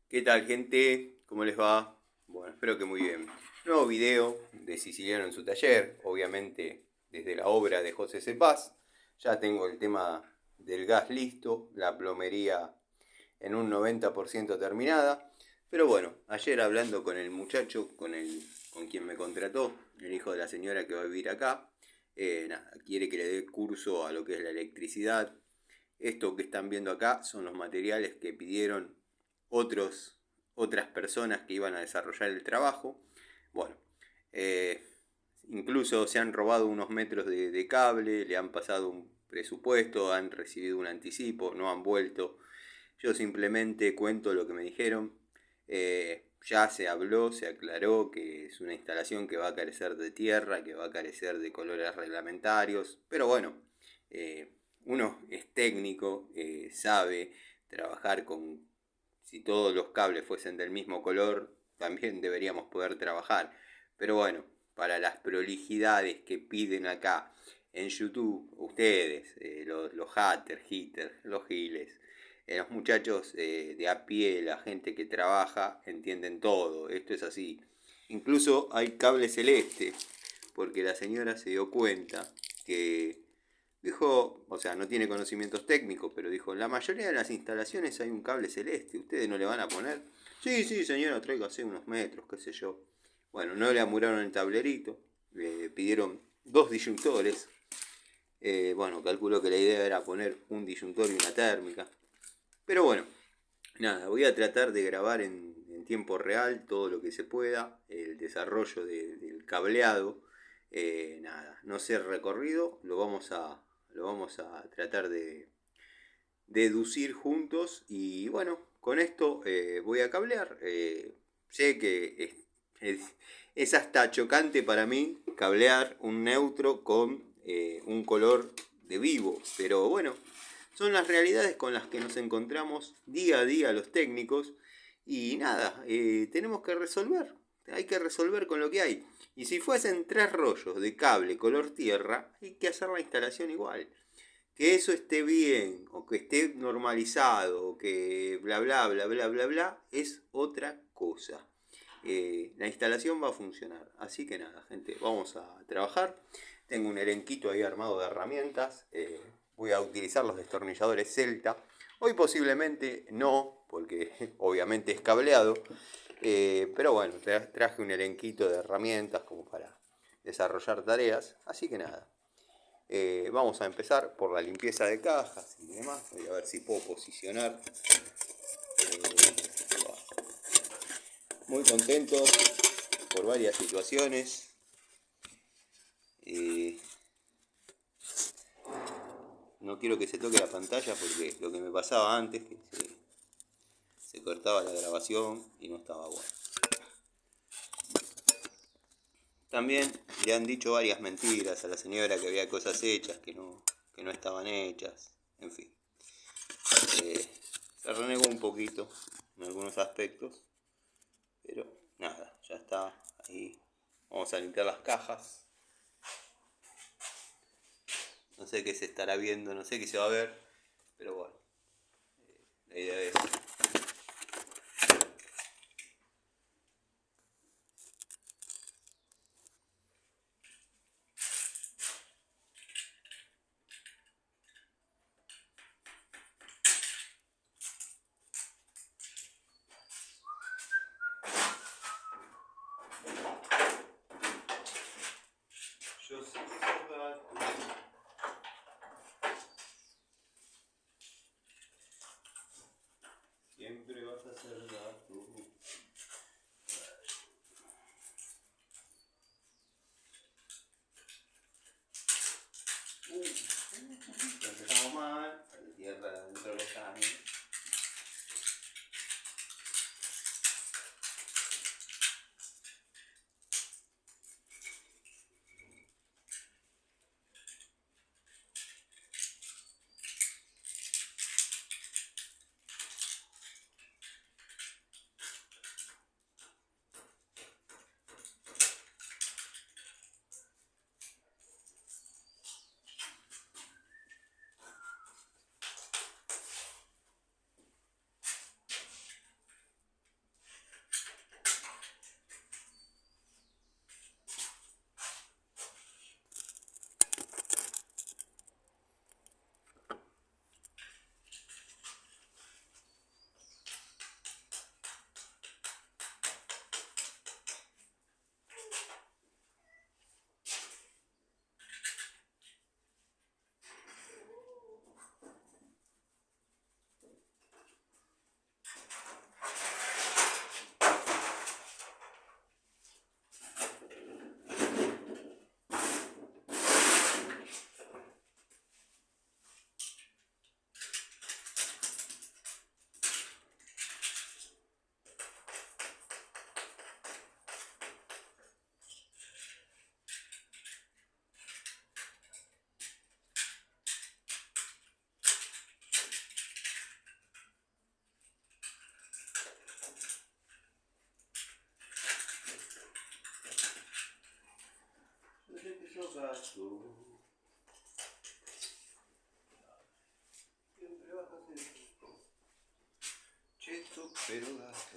¿Qué tal, gente? ¿Cómo les va? Bueno, espero que muy bien. Nuevo video de Siciliano en su taller, obviamente desde la obra de José Cepaz. Ya tengo el tema del gas listo, la plomería en un 90% terminada. Pero bueno, ayer hablando con el muchacho, con quien me contrató, el hijo de la señora que va a vivir acá, nada, quiere que le dé curso a lo que es la electricidad. Esto que están viendo acá son los materiales que pidieron otras personas que iban a desarrollar el trabajo. Bueno, eh, incluso se han robado unos metros de cable, le han pasado un presupuesto, han recibido un anticipo, no han vuelto. Yo simplemente cuento lo que me dijeron. Ya se habló, se aclaró que es una instalación que va a carecer de tierra, que va a carecer de colores reglamentarios, pero bueno, eh, uno es técnico, sabe trabajar con, si todos los cables fuesen del mismo color, también deberíamos poder trabajar. Pero bueno, para las prolijidades que piden acá en YouTube, ustedes, los haters, los giles, los muchachos de a pie, la gente que trabaja, entienden todo. Esto es así. Incluso hay cable celeste, porque la señora se dio cuenta que dijo, o sea, no tiene conocimientos técnicos, pero dijo, en la mayoría de las instalaciones hay un cable celeste, ¿ustedes no le van a poner? Sí, sí, señora, tráigase unos metros, qué sé yo. Bueno, no le amuraron el tablerito, le pidieron dos disyuntores. Bueno, calculo que la idea era poner un disyuntor y una térmica. Pero bueno, nada, voy a tratar de grabar en tiempo real todo lo que se pueda, el desarrollo del cableado. Nada, no sé recorrido, lo vamos a tratar de deducir juntos y bueno, con esto voy a cablear. Sé que es hasta chocante para mí cablear un neutro con un color de vivo, pero bueno, son las realidades con las que nos encontramos día a día los técnicos y nada, tenemos que resolver. Hay que resolver con lo que hay. Y si fuesen 3 rollos de cable color tierra, hay que hacer la instalación igual. Que eso esté bien, o que esté normalizado, o que bla bla bla bla bla bla, es otra cosa. La instalación va a funcionar. Así que nada, gente, vamos a trabajar. Tengo un elenquito ahí armado de herramientas. Voy a utilizar los destornilladores Celta. Hoy posiblemente no, porque obviamente es cableado. Pero bueno, traje un elenquito de herramientas como para desarrollar tareas. Así que nada. Vamos a empezar por la limpieza de cajas y demás. Voy a ver si puedo posicionar. Muy contento por varias situaciones. Eh, no quiero que se toque la pantalla porque lo que me pasaba antes, que se cortaba la grabación y no estaba bueno. También le han dicho varias mentiras a la señora, que había cosas hechas que no estaban hechas. En fin. Se renegó un poquito en algunos aspectos. Pero nada, ya está. Ahí vamos a limpiar las cajas. No sé qué se estará viendo, no sé qué se va a ver. Pero bueno, la idea es... Yo sé que siempre vas a ser gato. Empezamos mal, la tierra dentro de los años. Siempre vas a ser cheto, pero gato.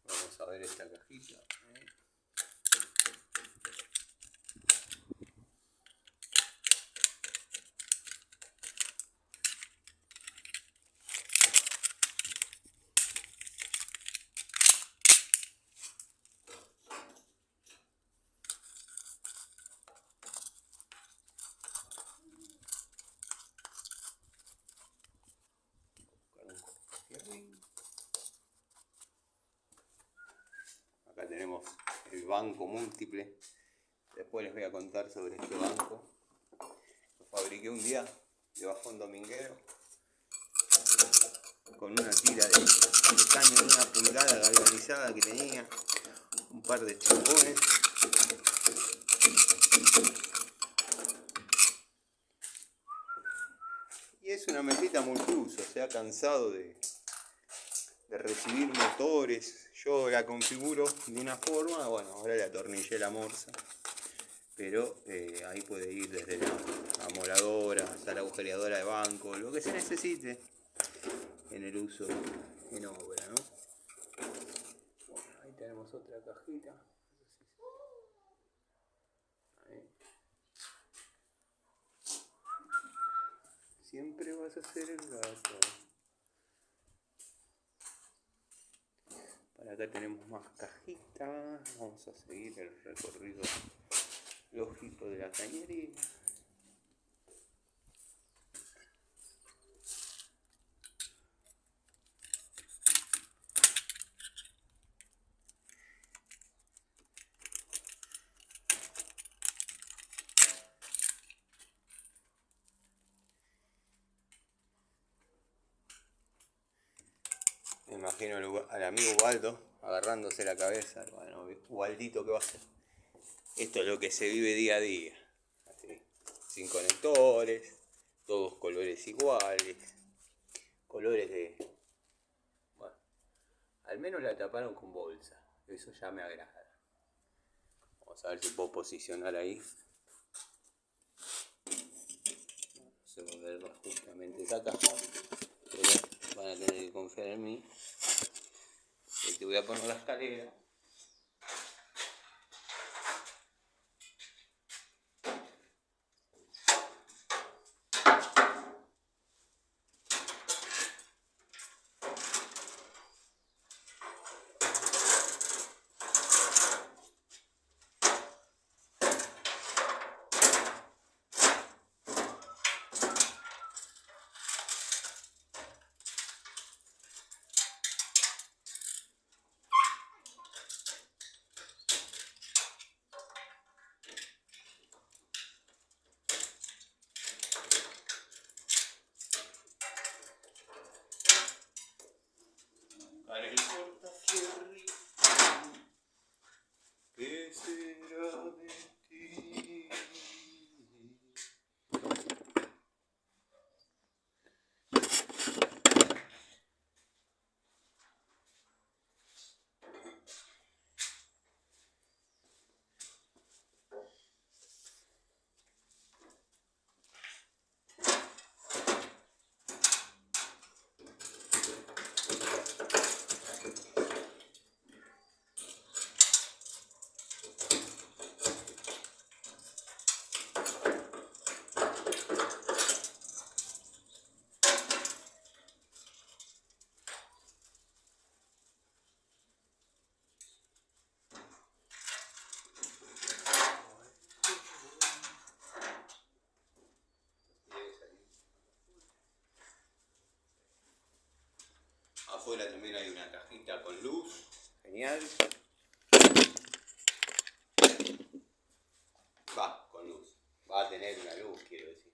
Vamos a ver esta cajita. Acá tenemos el banco múltiple. Después les voy a contar sobre este banco. Lo fabriqué un día de bajón dominguero con una tira de caño de 1 pulgada galvanizada que tenía, un par de champones. Y es una mesita multiuso, se ha cansado de recibir motores. Yo la configuro de una forma, bueno, ahora le atornillé la morsa, pero ahí puede ir desde la amoladora hasta la agujereadora de banco, lo que se necesite en el uso en obra, ¿no? Bueno, ahí tenemos otra cajita. Ahí. Siempre vas a ser el gato. Para acá tenemos más cajitas. Vamos a seguir el recorrido lógico de la cañería. Me imagino al amigo Ubaldo agarrándose la cabeza. Bueno, Ubaldito, ¿qué va a hacer? Esto es lo que se vive día a día. Así, sin conectores, todos colores iguales. Colores de... Bueno, al menos la taparon con bolsa. Eso ya me agrada. Vamos a ver si puedo posicionar ahí. No se va a ver justamente esa caja. Pero van a tener que confiar en mí. Y te voy a poner la escalera. Para el portaferry, ¿qué será de ti? Afuera también hay una cajita con luz, genial. Va, con luz. Va a tener una luz, quiero decir.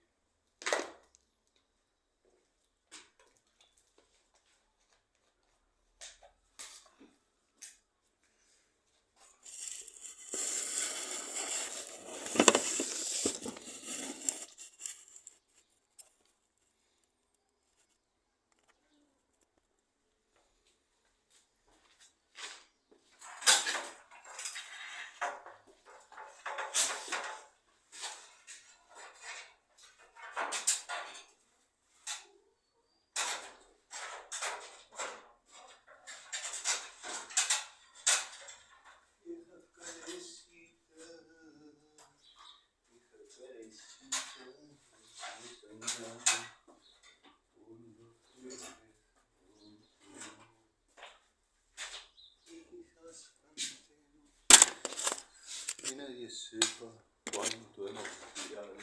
Que nadie sepa cuánto hemos tirado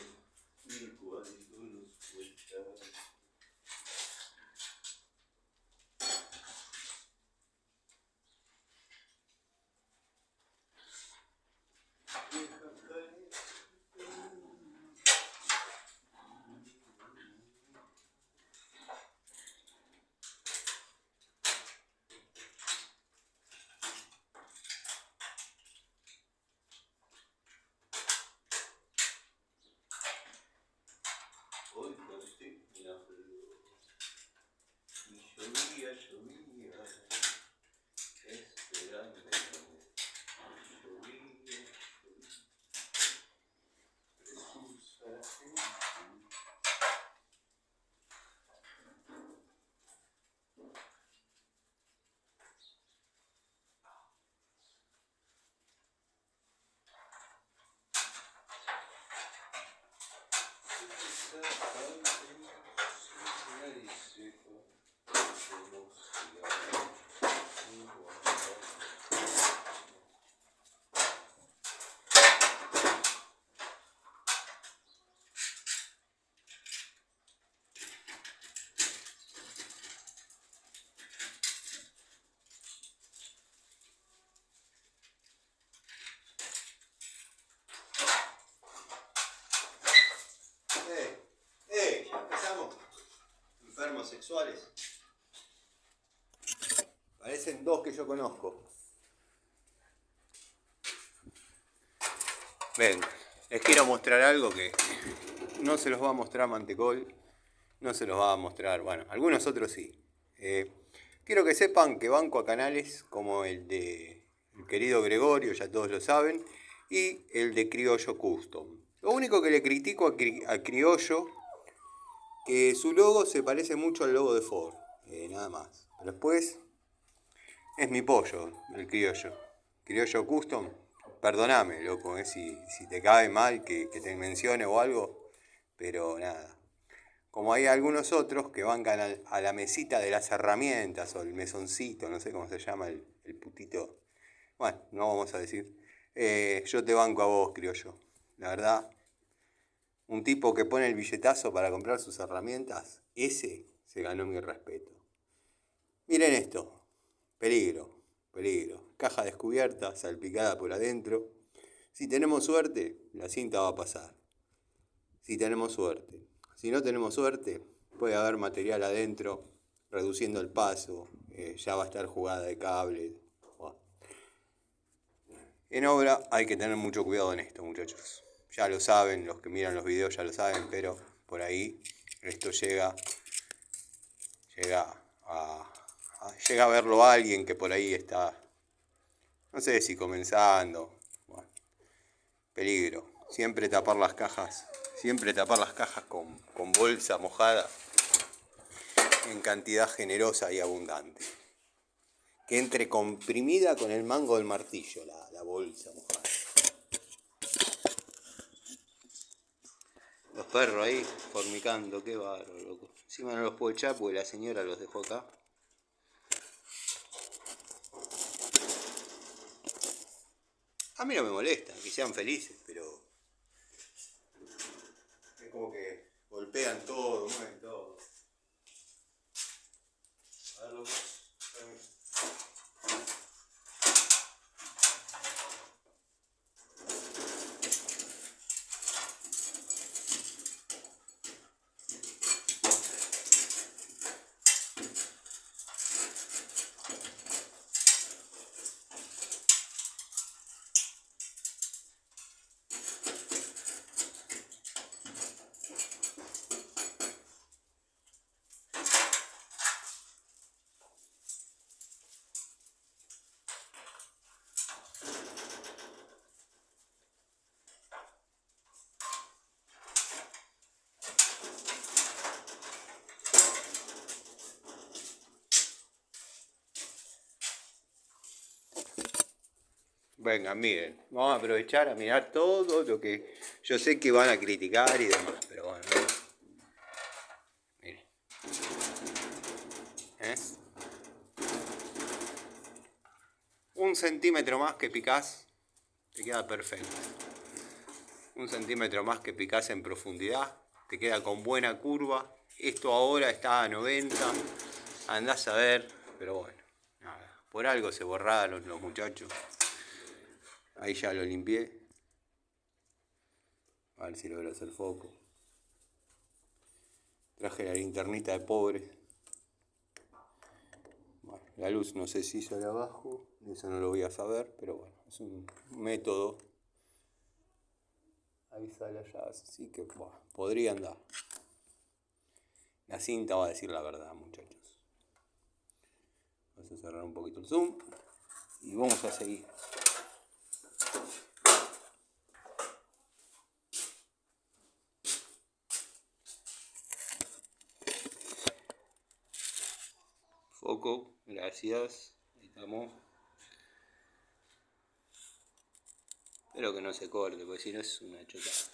y cuánto nos cuesta. Hoy conté una flor y llovía, llovía, esperando. Llovía, Jesús a la gente. Ya empezamos. Enfermos sexuales. Parecen dos que yo conozco. Ven, les quiero mostrar algo que no se los va a mostrar Mantecol, no se los va a mostrar, bueno, algunos otros sí. Quiero que sepan que banco a canales como el de el querido Gregorio, ya todos lo saben, y el de Criollo Custom. Lo único que le critico a Criollo, que su logo se parece mucho al logo de Ford, nada más. Pero después es mi pollo, el Criollo. Criollo Custom, perdoname, loco, si te cae mal que te mencione o algo, pero nada. Como hay algunos otros que bancan a la mesita de las herramientas o el mesoncito, no sé cómo se llama el putito. Bueno, no vamos a decir. Yo te banco a vos, criollo. La verdad, un tipo que pone el billetazo para comprar sus herramientas, ese se ganó mi respeto. Miren esto. Peligro, peligro. Caja descubierta, salpicada por adentro. Si tenemos suerte, la cinta va a pasar. Si tenemos suerte. Si no tenemos suerte, puede haber material adentro, reduciendo el paso, ya va a estar jugada de cable. Bueno. En obra hay que tener mucho cuidado en esto, muchachos. Ya lo saben, los que miran los videos ya lo saben, pero por ahí esto llega a verlo alguien que por ahí está, no sé si comenzando. Bueno, peligro. Siempre tapar las cajas con bolsa mojada en cantidad generosa y abundante. Que entre comprimida con el mango del martillo, la bolsa mojada. Los perros ahí fornicando, qué bárbaro, loco. Encima no los puedo echar porque la señora los dejó acá. A mí no me molesta que sean felices, pero es como que golpean todo, mueven todo. A ver, loco. Venga, miren, vamos a aprovechar a mirar todo lo que yo sé que van a criticar y demás, pero bueno, miren. Un centímetro más que picás, te queda perfecto. Un centímetro más que picás en profundidad, te queda con buena curva. Esto ahora está a 90, andás a ver, pero bueno, nada, por algo se borraron los muchachos. Ahí ya lo limpié. A ver si logro hacer foco. Traje la linternita de pobre. Bueno, la luz no sé si hizo de abajo, eso no lo voy a saber, pero bueno, es un método. Ahí sale allá, así que bueno, podría andar. La cinta va a decir la verdad, muchachos. Vamos a cerrar un poquito el zoom y vamos a seguir. Foco, gracias. Ahí estamos. Espero que no se corte, porque si no es una chotada.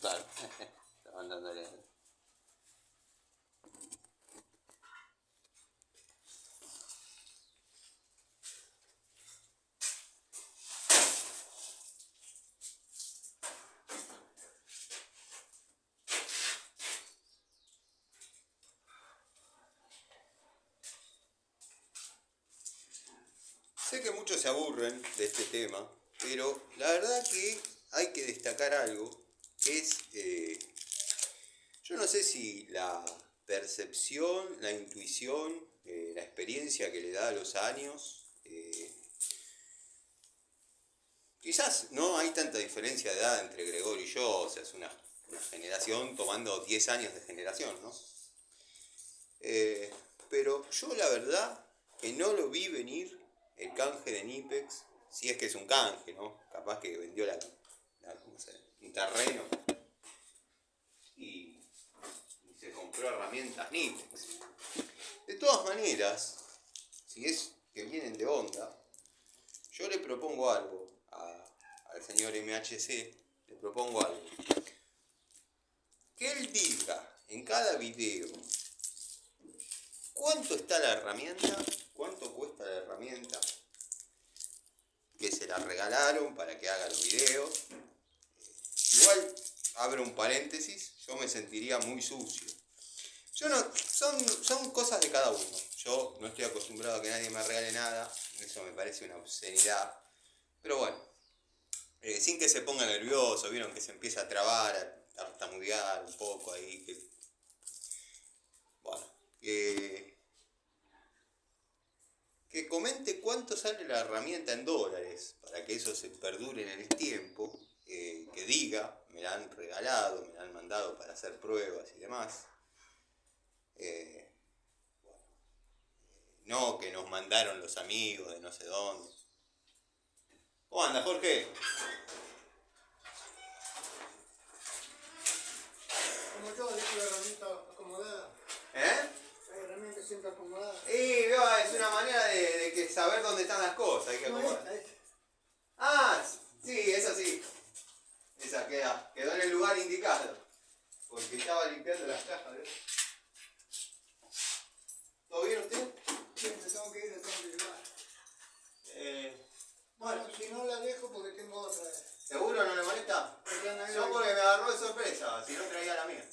Claro. Estaban dándole. Sé que muchos se aburren de este tema, pero la verdad que hay que destacar algo, que es, yo no sé si la percepción, la intuición, la experiencia que le da a los años, quizás no hay tanta diferencia de edad entre Gregorio y yo, o sea, es una generación tomando 10 años de generación, ¿no? Pero yo la verdad que no lo vi venir el canje de Nipex, si es que es un canje, ¿no? Capaz que vendió ¿cómo se llama? Un terreno y se compró herramientas Nipex. De todas maneras, si es que vienen de onda, yo le propongo algo al señor MHC, le propongo algo. Que él diga en cada video cuánto está la herramienta, cuánto cuesta la herramienta, que se la regalaron para que haga los videos. Igual, abro un paréntesis, yo me sentiría muy sucio. Yo no, son cosas de cada uno. Yo no estoy acostumbrado a que nadie me regale nada, eso me parece una obscenidad. Pero bueno, sin que se ponga nervioso, vieron que se empieza a trabar, a tartamudear un poco ahí. Bueno, que comente cuánto sale la herramienta en dólares, para que eso se perdure en el tiempo, que diga, me la han regalado, me la han mandado para hacer pruebas y demás. Bueno, no que nos mandaron los amigos de no sé dónde. ¿Cómo anda, Jorge? Como yo, dejo la herramienta acomodada. ¿Eh? La herramienta siempre acomodada. Es una manera de que saber dónde están las cosas. Hay que acomodar. Ah, sí, esa sí. Esa quedó en el lugar indicado. Porque estaba limpiando las cajas. ¿Todo bien usted? Sí, me tengo que ir, la tengo que llevar. Bueno, Si no la dejo porque tengo otra. ¿Seguro no le molesta? Yo porque me agarró de sorpresa, si no traía la mía.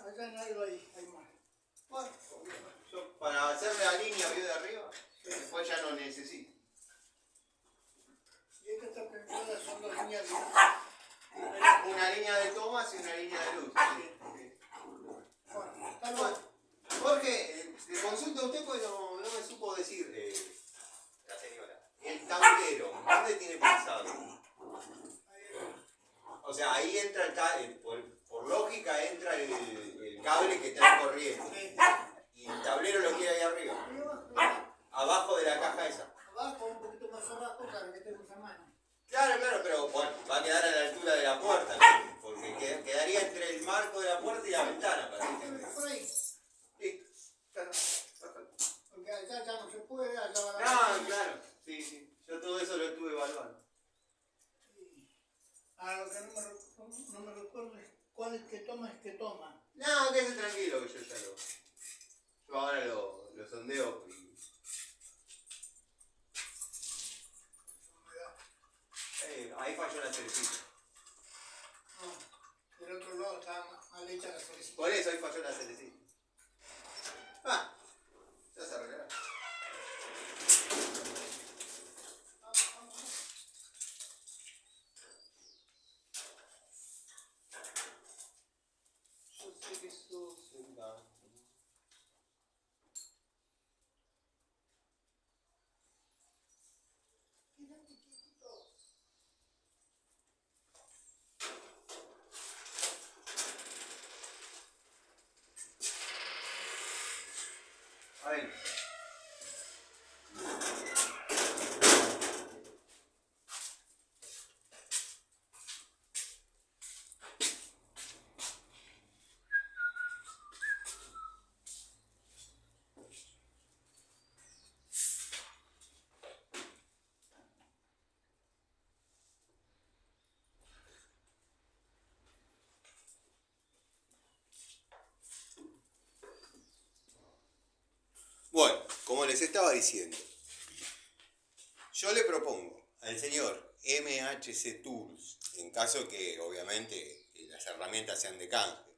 Allá en algo hay más. Bueno, yo para hacerle la línea vio de arriba, después ya no necesito. Y esta está prendida, son dos líneas de Una línea de tomas y una línea de luz. Sí. Bueno, está bien. Jorge, le consulto a usted porque no me supo decir la señora. El tablero, ¿dónde tiene pensado? O sea, ahí entra el cable, por lógica entra el cable que trae corriente. Y el tablero lo quiere ahí arriba. Abajo de la caja esa. Abajo, un poquito más abajo, para que tenga esa mano. Claro, pero bueno, va a quedar a la altura de la puerta, porque quedaría entre el marco de la puerta y la ventana, para que entender. Por ahí. Sí, claro. Porque allá ya no se puede, allá va la No, claro, sí. Yo todo eso lo estuve evaluando. Ahora lo que no me recuerdo es cuál es que toma. No, quédese tranquilo que yo ya yo ahora lo sondeo y... ahí falló la cerecita. No, del otro lado está mal hecha la cerecita. Por eso ahí falló la cerecita. Ya se arreglará. Yo sé que sos un gato. A ver. les estaba diciendo, yo le propongo al señor MHC Tools, en caso que obviamente las herramientas sean de canje.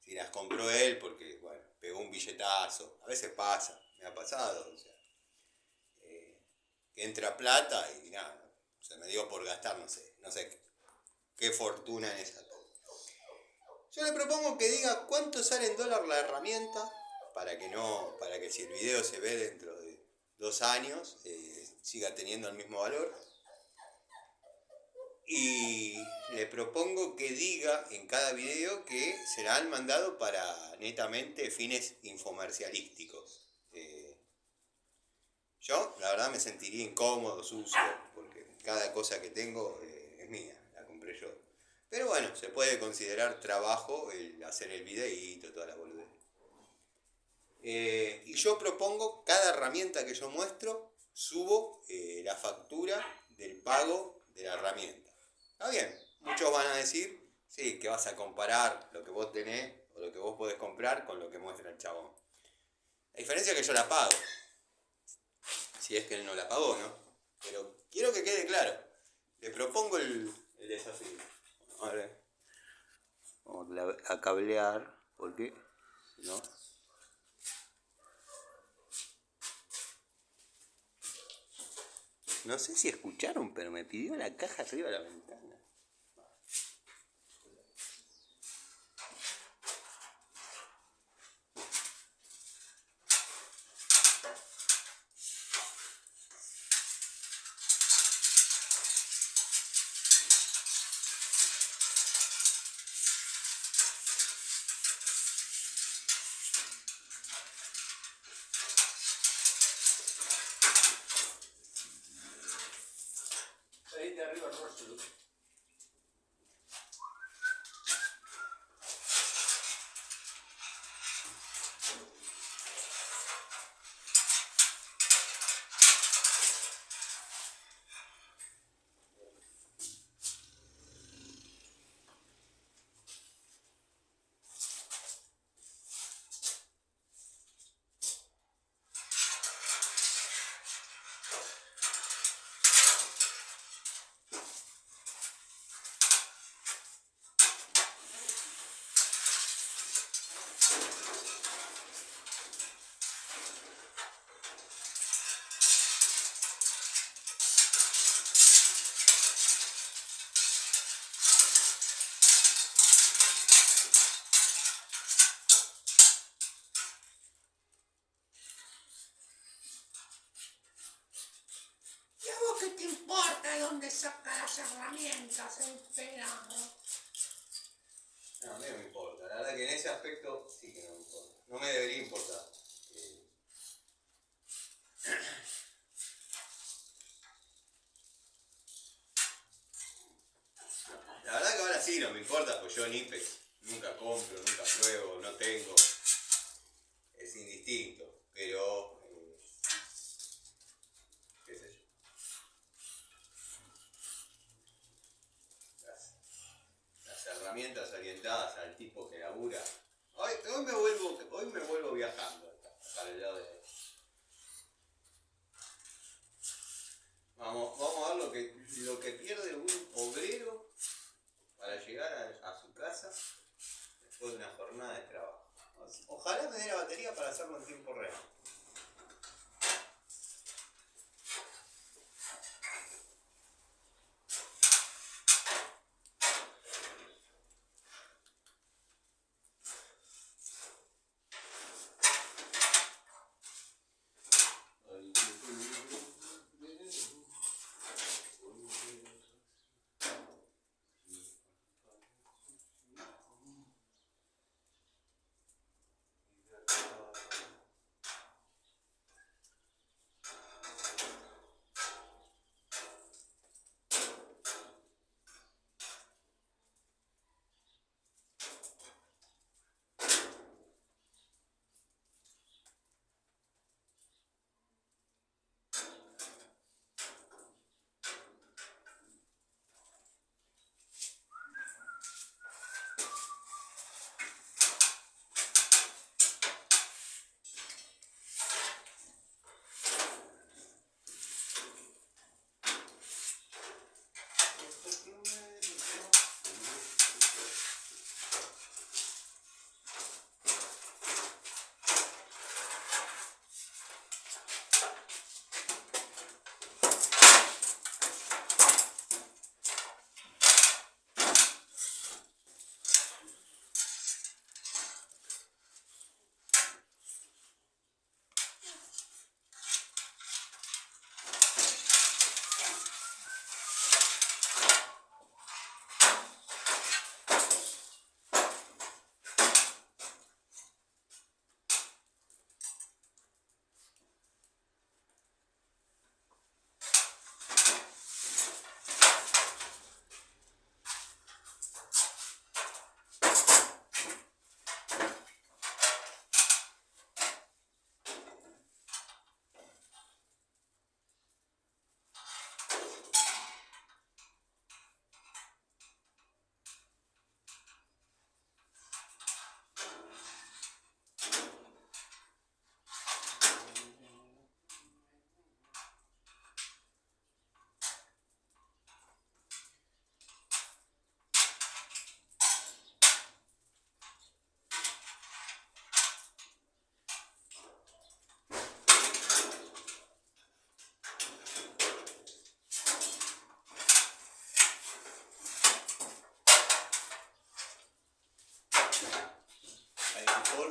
Si las compró él porque, bueno, pegó un billetazo, a veces pasa, me ha pasado, o sea, que entra plata y nada, se me dio por gastar, no sé qué fortuna en esa cosa. Yo le propongo que diga cuánto sale en dólar la herramienta, para que si el video se ve dentro de 2 años, siga teniendo el mismo valor. Y le propongo que diga en cada video que se la han mandado para netamente fines infomercialísticos. Yo, la verdad, me sentiría incómodo, sucio, porque cada cosa que tengo es mía, la compré yo. Pero bueno, se puede considerar trabajo el hacer el videíto, toda la boludez. Y yo propongo, cada herramienta que yo muestro, subo la factura del pago de la herramienta. Está bien, muchos van a decir, sí, que vas a comparar lo que vos tenés o lo que vos podés comprar con lo que muestra el chabón. La diferencia es que yo la pago. Si es que él no la pagó, ¿no? Pero quiero que quede claro. Le propongo el desafío. A ver. Vamos a cablear, porque si no... No sé si escucharon, pero me pidió la caja arriba de la ventana. Ahí de arriba el rostro. ¿Qué te importa de dónde saca las herramientas el pelado? No, a mí no me importa. La verdad que en ese aspecto sí que no me importa. No me debería importar. La verdad que ahora sí no me importa, pues yo en Ipex nunca compro, nunca pruebo, no tengo. Es indistinto. Pero, qué sé yo. Las herramientas orientadas al tipo que labura. Hoy me vuelvo viajando para el lado de... Vamos a ver lo que pierde un obrero para llegar a su casa después de una jornada de trabajo. Ojalá me dé la batería para hacerlo en tiempo real.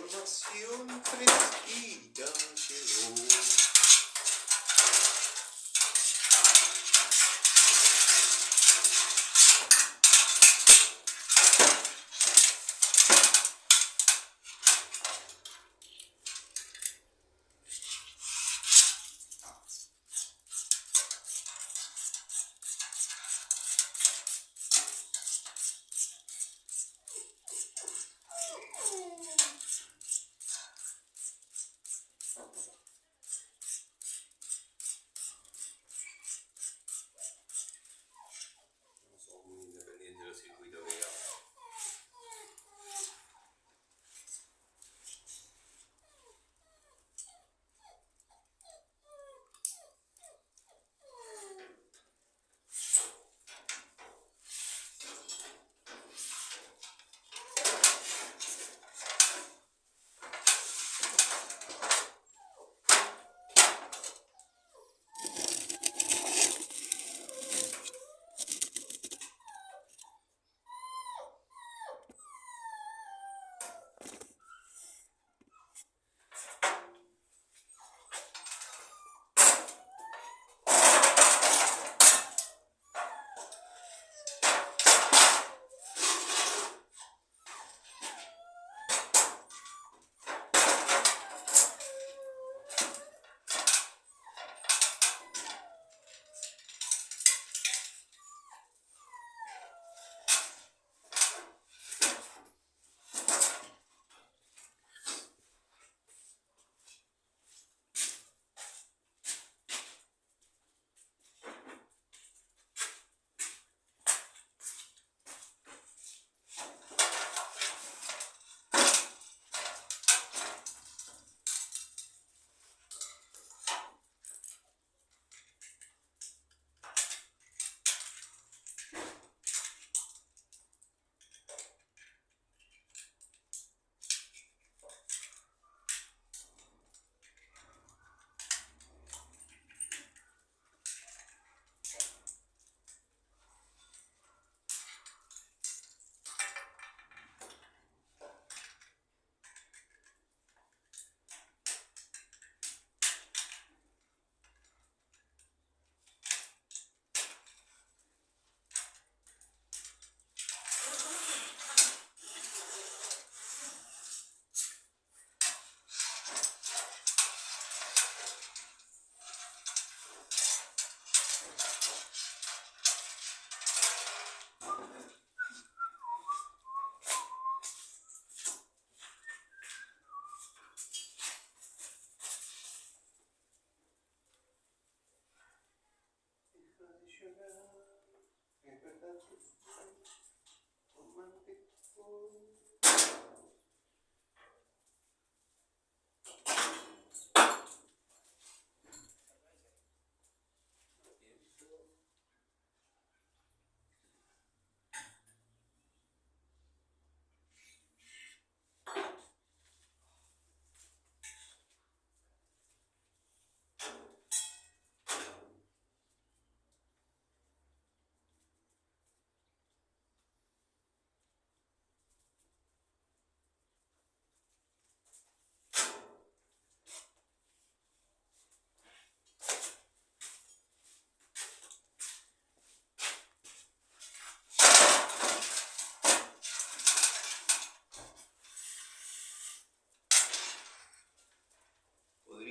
información fresquita llegó.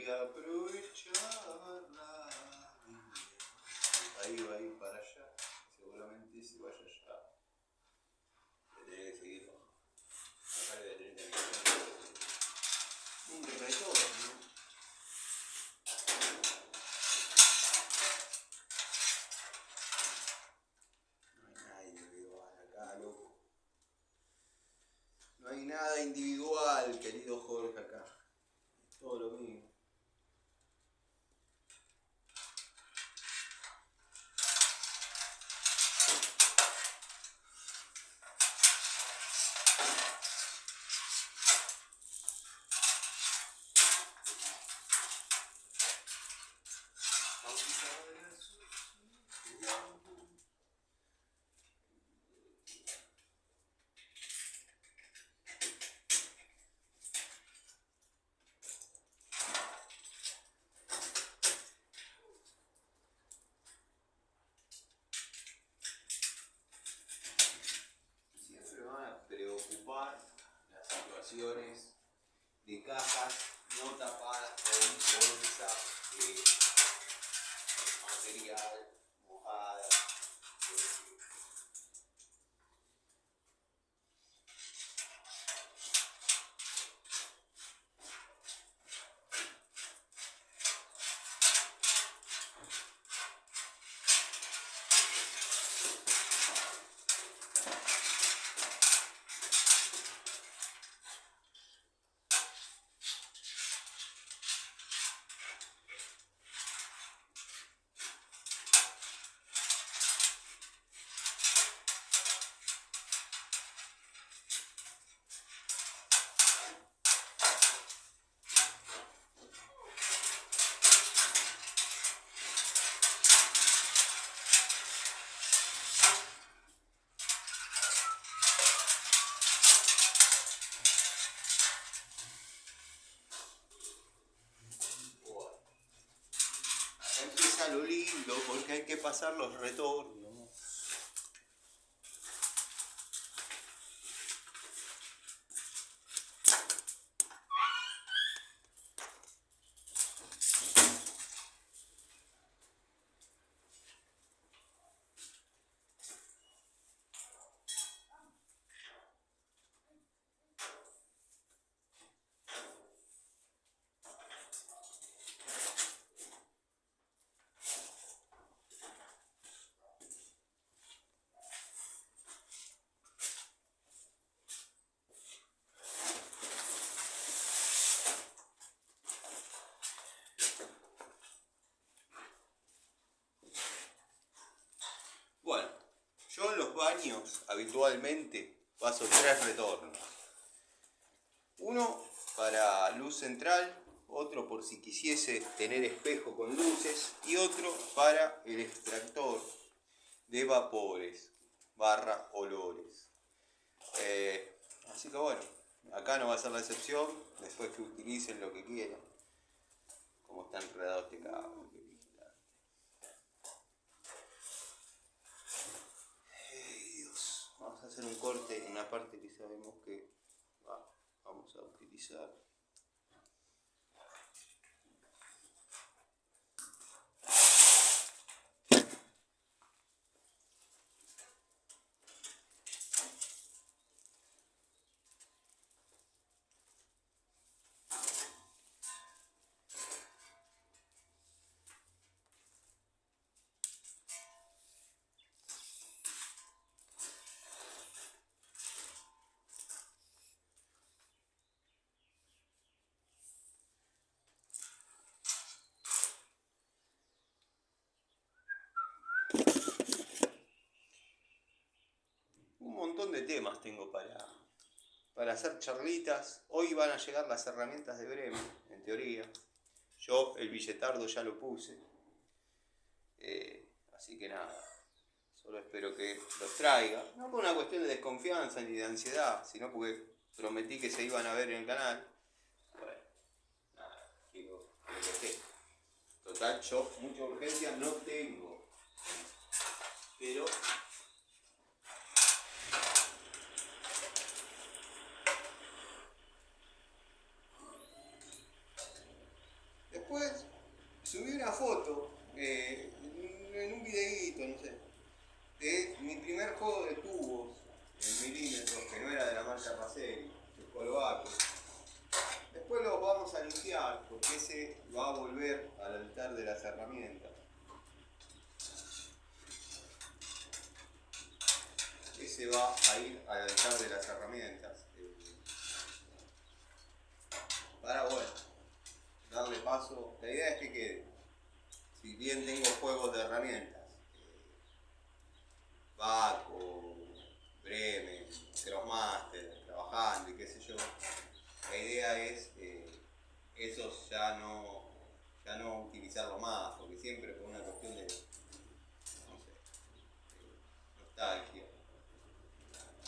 Aprovecharla. Ahí va a ir para allá. Seguramente se vaya allá. Voy a tener que seguirlo. Acá le voy a tener que avisar. Un retorno. No hay nada individual acá, loco. No hay nada individual, querido Jorge, acá. Es todo lo mismo. situaciones de cajas no tapadas con bolsa de material mojada. Empieza lo lindo porque hay que pasar los retornos. Bueno, yo en los baños habitualmente paso 3 retornos. Uno para luz central, otro por si quisiese tener espejo con luces y otro para el extractor de vapores / olores. Así que bueno, acá no va a ser la excepción, después que utilicen lo que quieran. Como está enredado este cable. Vamos a hacer un corte en una parte que sabemos que vamos a utilizar. Un montón de temas tengo para hacer charlitas. Hoy van a llegar las herramientas de Bremen, en teoría. Yo el billetardo ya lo puse. Así que nada, solo espero que los traiga. No por una cuestión de desconfianza ni de ansiedad, sino porque prometí que se iban a ver en el canal. Bueno, nada, digo, que total, yo mucha urgencia no tengo. Pero después subí una foto en un videíto, no sé, de mi primer juego de tubos en milímetros, que no era de la marca Pacelli, de Colvaco. Después lo vamos a limpiar, porque ese va a volver al altar de las herramientas. Ese va a ir al altar de las herramientas. Para, bueno, darle paso. La idea es que quede. Si bien tengo juegos de herramientas, Baco, Bremen, Crossmaster, trabajando y qué sé yo, la idea es esos ya no utilizarlo más, porque siempre por una cuestión de, no sé, nostalgia,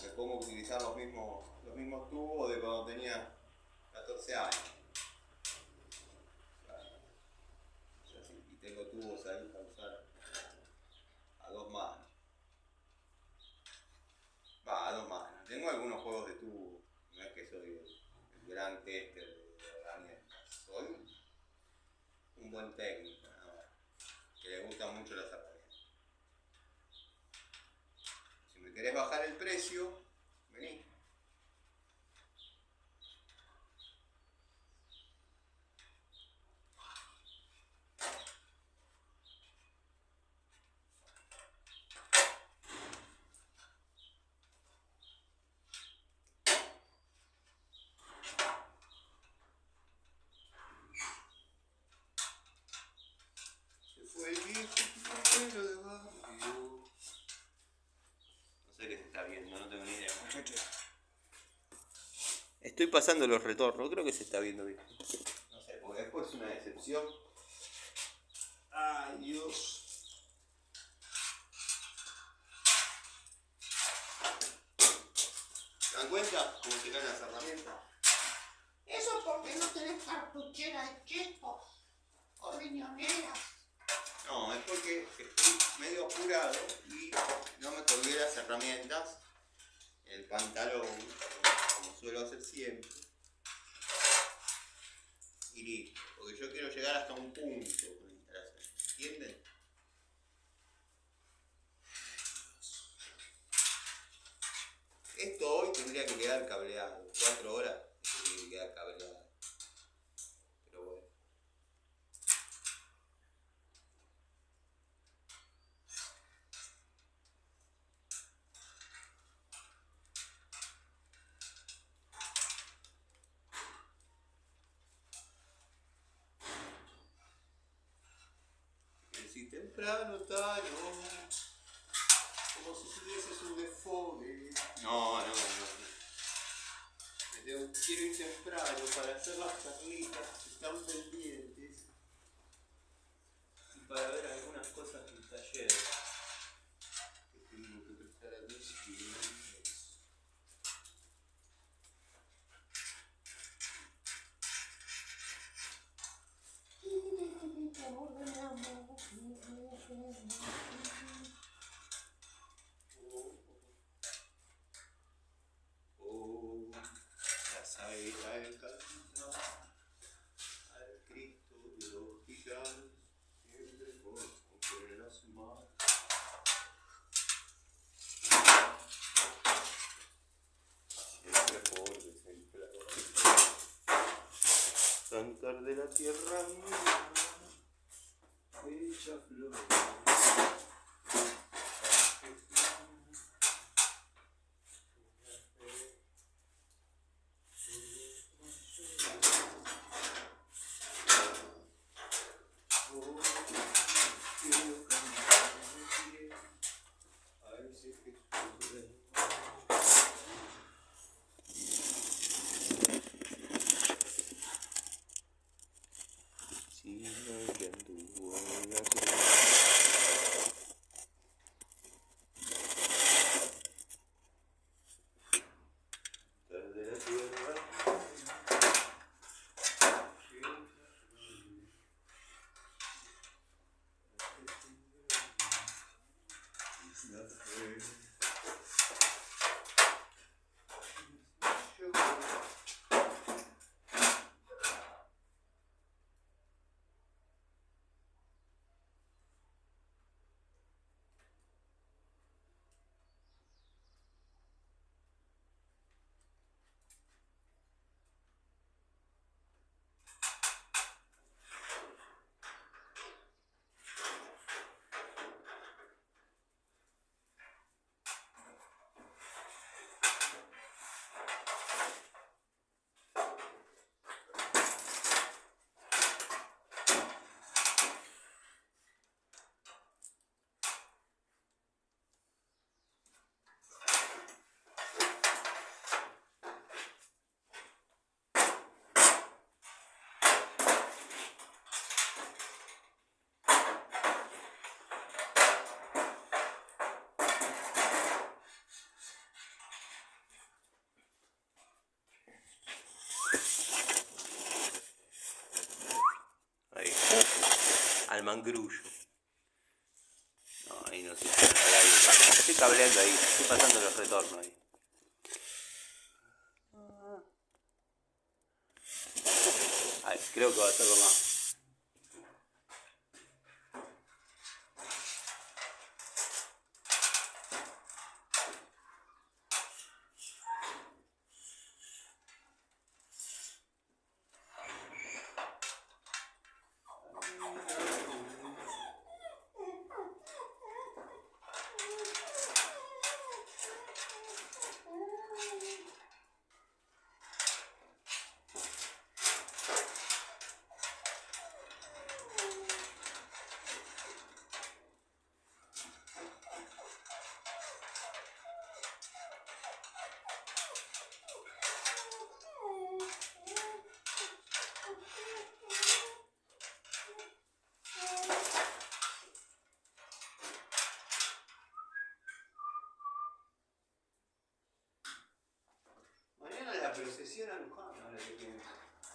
me pongo a utilizar los mismos tubos de cuando tenía 14 años. Y tengo tubos ahí para usar a 2 manos. A 2 manos. Tengo algunos juegos de tubo, no es que soy gran tester de herramientas. Soy un buen técnico, ¿no? Que le gustan mucho las herramientas. Si me querés bajar el precio, vení. Se fue el viejo pero de barrio. No sé qué se está viendo, no tengo ni idea, muchachos. Estoy pasando los retornos, creo que se está viendo bien. No sé, porque después es una decepción. Ay, Dios. ¿Se dan cuenta cómo se caen las herramientas? Eso porque no tenés cartuchera de chetos o riñoneras. No, es porque estoy medio apurado y no me colgué las herramientas en el pantalón, como suelo hacer siempre. Y listo, porque yo quiero llegar hasta un punto con la instalación, ¿entienden? Esto hoy tendría que quedar cableado, 4 horas tendría que quedar cableado. Pero bueno. Si temprano, como si tuviese un desfogue. No. Quiero ir temprano para hacer las perlitas que están pendientes y para ver algunas cosas del taller que tengo que prestar atención. La saeta encanta al Cristo de los villanos, siempre con las manos. Siempre por desempleado. Cantar de la tierra mía, bella flor. Al mangrullo. No, ahí no sé. Estoy cableando ahí, estoy pasando los retornos ahí. creo que va a ser lo más. Mañana la procesión a Luján, ahora que pienso.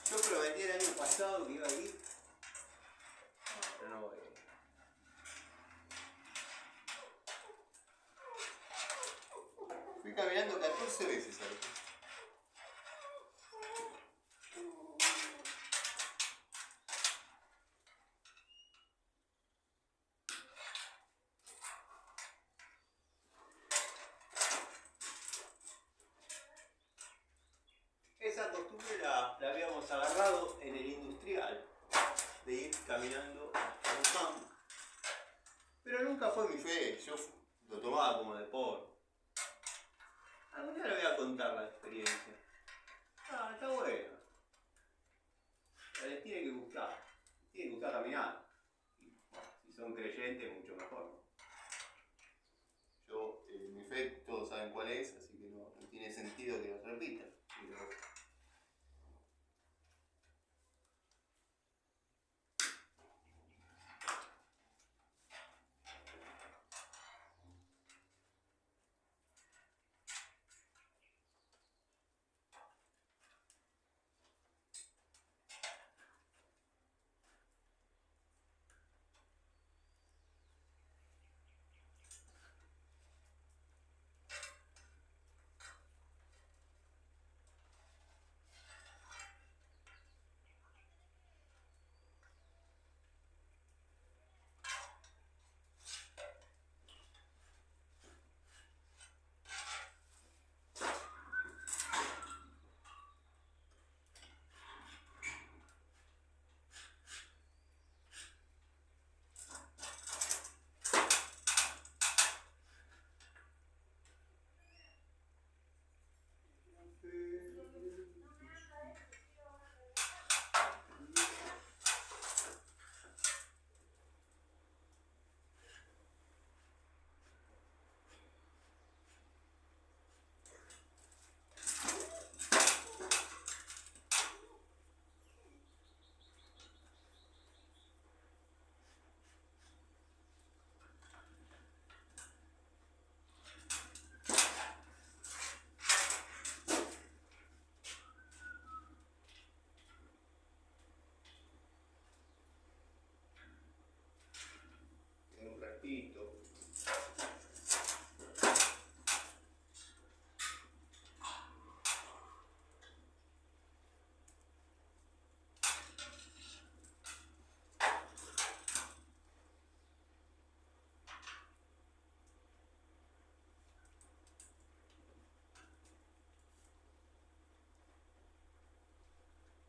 Yo prometí el año pasado que iba a ir. No, pero no voy a ir. Fui caminando 14 veces a Luján. Esa costumbre la habíamos agarrado en el industrial, de ir caminando hasta Luján. Pero nunca fue mi fe, yo lo tomaba como deporte. Algún día le voy a contar la experiencia. Ah, está bueno. Les tiene que gustar caminar. Y, bueno, si son creyentes, mucho mejor, ¿no? Yo, mi fe, todos saben cuál es, así que no tiene sentido que lo repita. Pero un ratito.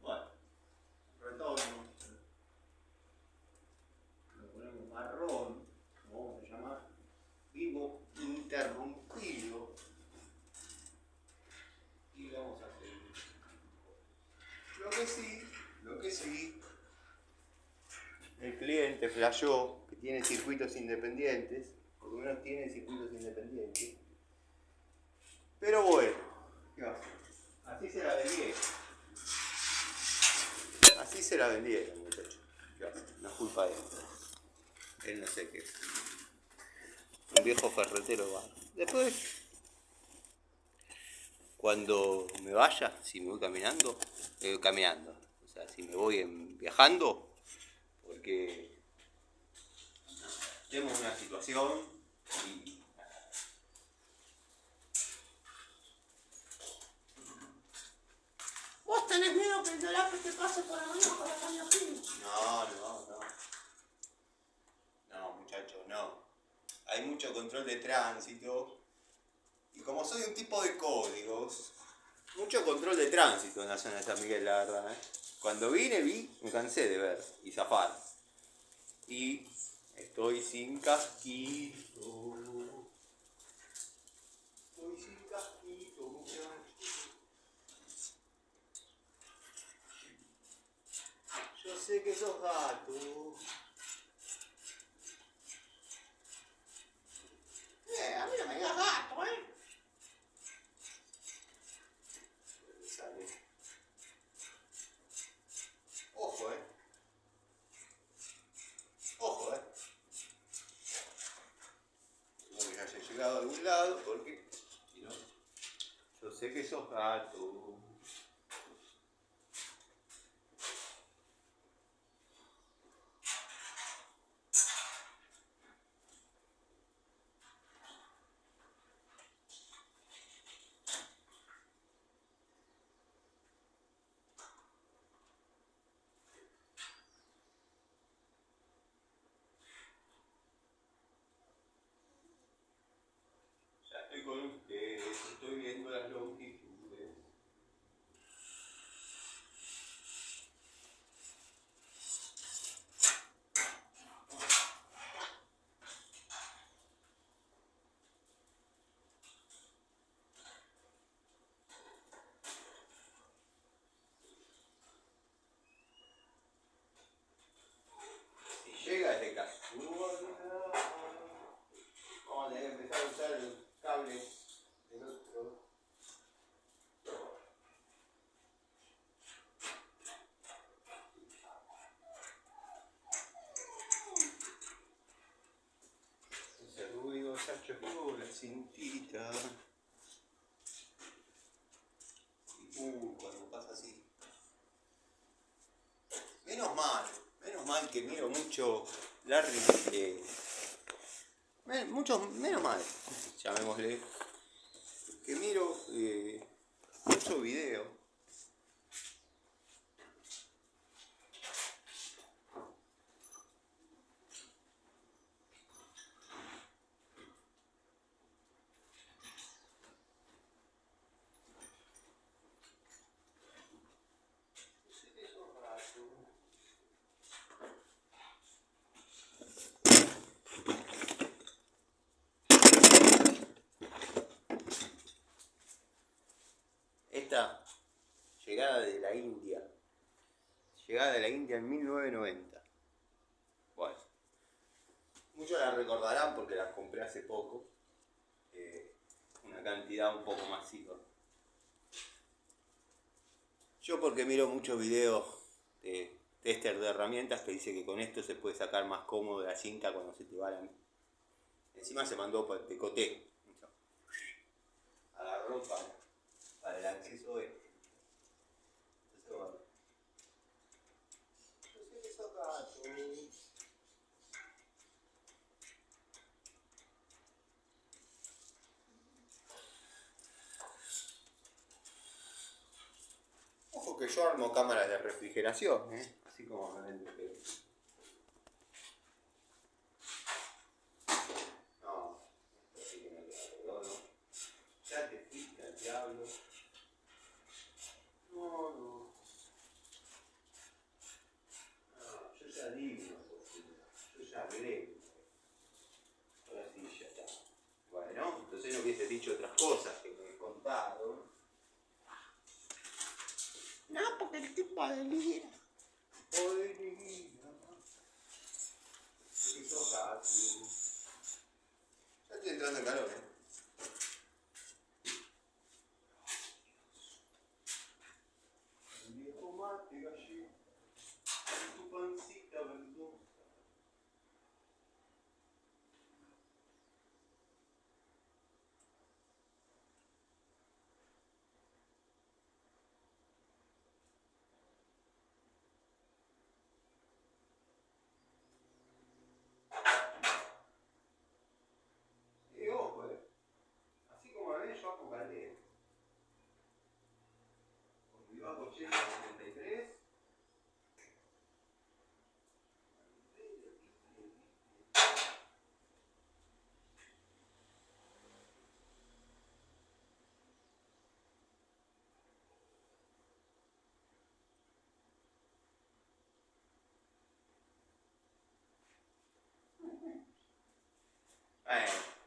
Bueno, retorno. Lo ponemos marrón, como vamos a llamar, vivo interrumpido. Y vamos a seguir. Lo que sí, el cliente flasheó que tiene circuitos independientes, por lo menos tiene circuitos independientes. Pero bueno, ¿qué va a hacer? Así se la vendieron. Así se la vendieron, muchachos. ¿Qué va a hacer? No es culpa de él. Él no sé qué es. Un viejo ferretero va. Después, cuando me vaya, si me voy caminando, o sea, si me voy viajando, porque tenemos una situación y ¿Vos tenés miedo que entenderá que te pase por la mañana con la caña fina. No, muchachos, no. Hay mucho control de tránsito. Y como soy un tipo de códigos, mucho control de tránsito en la zona de San Miguel, la verdad, ¿eh? Cuando vine, me cansé de ver y zafar. Y estoy sin casquito. Estoy sin casquito, muchachos. Yo sé que sos gato. A mí no me digas gato, ¿eh? Sale. Ojo, Ojo, No que haya llegado a algún lado, porque si no, yo sé que sos gato. Ya estoy con ustedes, estoy viendo las longitudes. Si llega este caso, vamos a tener que empezar a usar el cable del otro. Ese ruido ya chocó la cintita. Cuando pasa así. Menos mal que miro mucho Larry. Menos mal, llamémosle. Que miro mucho video. Esta llegada de la India en 1990. Bueno, muchos la recordarán porque las compré hace poco, una cantidad un poco masiva. Yo porque miro muchos videos de tester de herramientas que dice que con esto se puede sacar más cómodo la cinta cuando se te va la... Encima se mandó por picoté. Agarró para el acceso este. Entonces bueno. Yo sé que sos gato. Ojo que yo armo cámaras de refrigeración, así como me ven de pelo. No, así que no te perdono. Ya te fuiste al diablo. No. Yo ya di una oportunidad. Yo ya agrego. Ahora sí, ya está. Bueno, entonces no hubiese dicho otras cosas que me he contado. No, porque el tipo delira. Que sos gato. Ya estoy entrando en calor, El viejo mate gallego, tu pancita verdosa. Y ojo, así como ven, yo hago caldera. Cuando iba a 80, 73.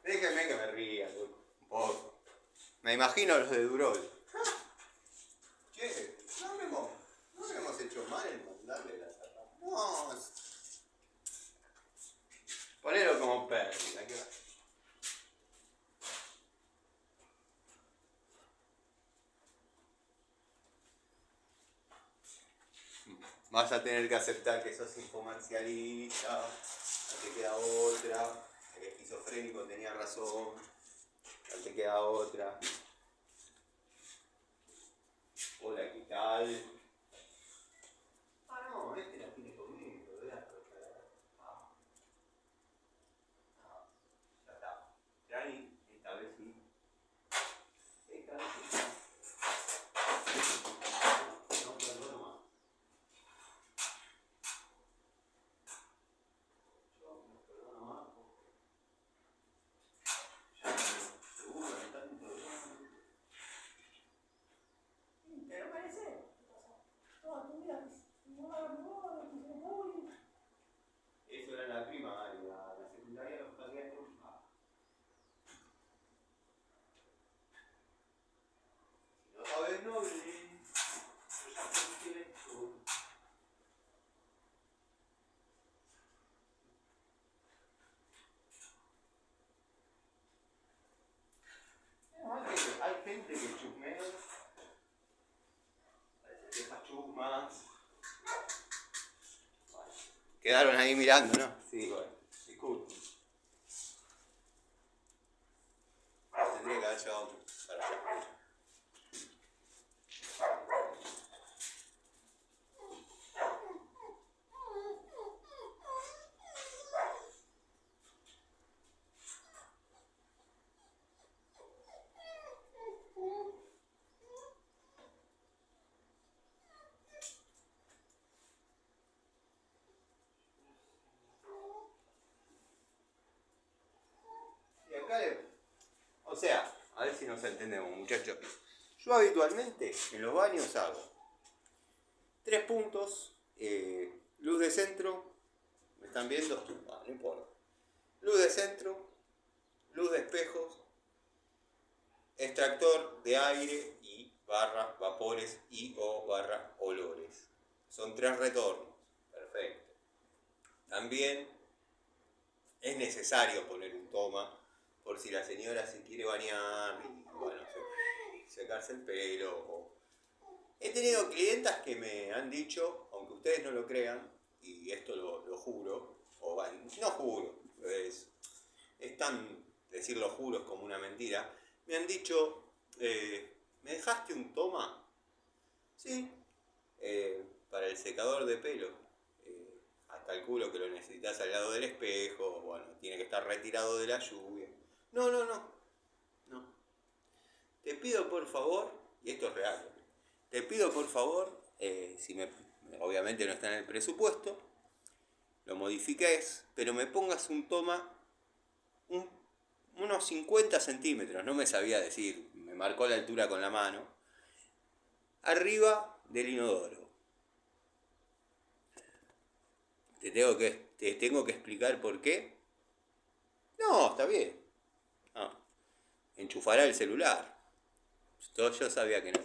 Déjenme que me ría un poco. Me imagino los de Durol. Che, no hemos hecho mal en mandarle la tapa. No. Ponelo como pérdida, que va. Vas a tener que aceptar que sos infomercialista, no te queda otra, el esquizofrénico tenía razón, no te queda otra. Hola, ¿qué tal? Ah, no, este la tiene conmigo, ¿verdad? Ya está. Trani, esta vez sí. Esta vez sí. No perdono más. Yo no perdono más. Ya seguro de tanto. Te lo mereces. Toda tu vida, no, Eso era la primaria, la secundaria los pasé a trompa. Si no sabes noble, yo ya te esto. Hay gente que chusmea, que chusma. Quedaron ahí mirando, ¿no? Sí, bueno, disculpen. Tendría que haber llevado para allá. Y acá, o sea, a ver si nos entendemos, muchachos. Yo habitualmente en los baños hago 3 puntos, luz de centro, ¿me están viendo? No importa. Luz de centro, luz de espejos, extractor de aire y barra vapores y o barra olores. Son 3 retornos. Perfecto. También es necesario poner un toma por si la señora se quiere bañar y bueno, secarse el pelo. He tenido clientas que me han dicho, aunque ustedes no lo crean, y esto lo juro, o bueno, no juro, es tan, decirlo juro es como una mentira, me han dicho, ¿me dejaste un toma? Sí, para el secador de pelo. Hasta el culo que lo necesitas al lado del espejo, bueno, tiene que estar retirado de la lluvia. No. Te pido por favor, y esto es real, te pido por favor, obviamente no está en el presupuesto, lo modifiques, pero me pongas un toma unos 50 centímetros, no me sabía decir, me marcó la altura con la mano, arriba del inodoro. Te tengo que explicar por qué. No, está bien. No. Enchufará el celular. Yo sabía que no.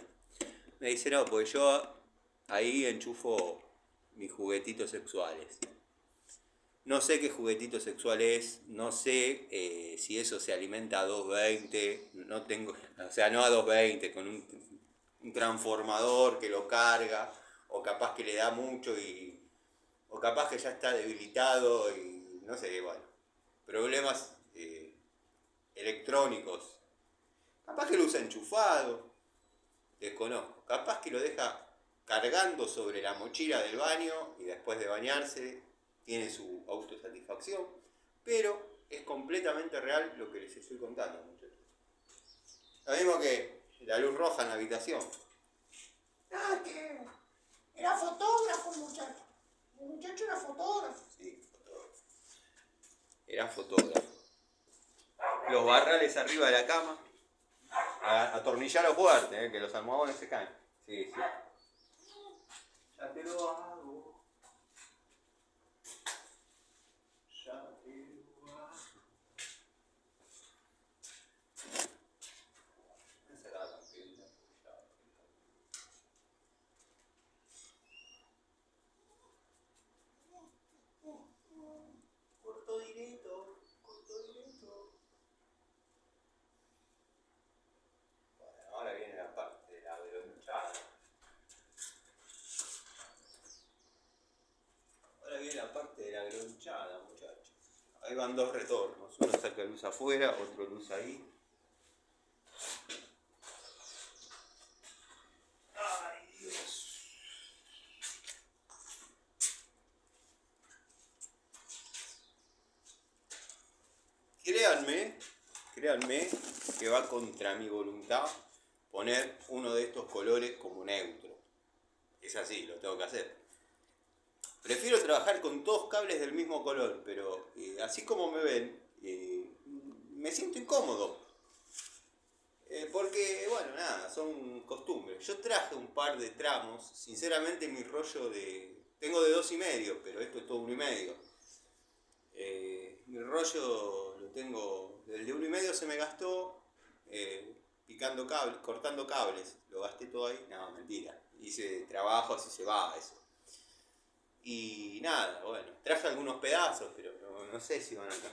Me dice, no, porque yo ahí enchufo mis juguetitos sexuales. No sé qué juguetito sexual es, no sé si eso se alimenta a 220, no tengo, o sea, no a 220, con un transformador que lo carga, o capaz que le da mucho o capaz que ya está debilitado y no sé, bueno, problemas electrónicos. Capaz que lo usa enchufado, desconozco. Capaz que lo deja cargando sobre la mochila del baño y después de bañarse tiene su autosatisfacción. Pero es completamente real lo que les estoy contando, muchachos. Lo mismo que la luz roja en la habitación. Ah, que era fotógrafo el muchacho. El muchacho era fotógrafo. Sí, fotógrafo. Era fotógrafo. Los barrales arriba de la cama. Atornillarlo fuerte, que los almohadones se caen. Sí. Ya te lo hago. Ya te lo hago. pongan dos retornos. Uno saca luz afuera, otro luz ahí. Ay, Dios. Créanme que va contra mi voluntad poner uno de estos colores como neutro. Es así, lo tengo que hacer. Prefiero trabajar con todos cables del mismo color, pero así como me ven, me siento incómodo. Porque, bueno, nada, son costumbres. Yo traje un par de tramos, sinceramente mi rollo tengo de 2,5, pero esto es todo 1,5. Mi rollo lo tengo, el de 1,5 se me gastó picando cables, cortando cables, lo gasté todo ahí, no, mentira, hice trabajos y se va eso. Y nada, bueno, traje algunos pedazos, pero no sé si van acá.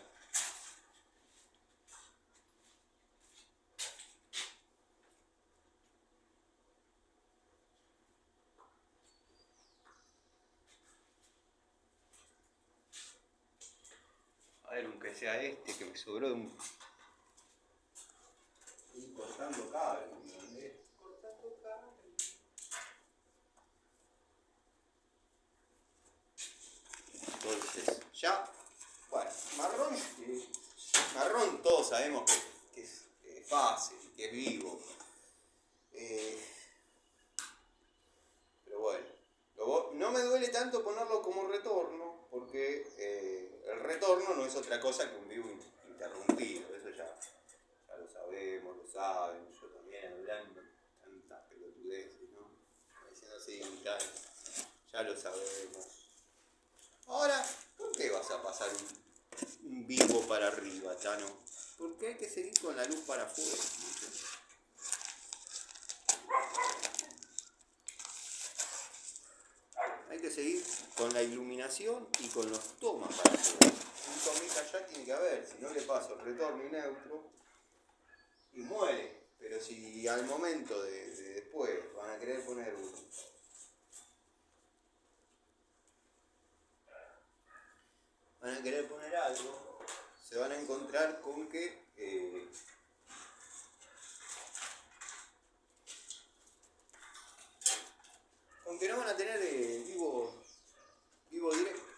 A ver, aunque sea este que me sobró de un cortando cable, ¿entendés? Cortando cable. Entonces, ya, bueno, marrón todos sabemos que es fácil, que es vivo. Pero bueno, no me duele tanto ponerlo como retorno, porque el retorno no es otra cosa que un vivo interrumpido, eso ya lo sabemos, lo saben, yo también hablando tantas pelotudeces, ¿no? Diciendo así, ya lo sabemos. Ahora, ¿por qué vas a pasar un vivo para arriba, Tano? Porque hay que seguir con la luz para afuera. Hay que seguir con la iluminación y con los tomas para afuera. Un tomita ya tiene que haber, si no le paso retorno y neutro y muere. Pero si al momento de después van a querer poner algo, se van a encontrar con que no van a tener vivo directo.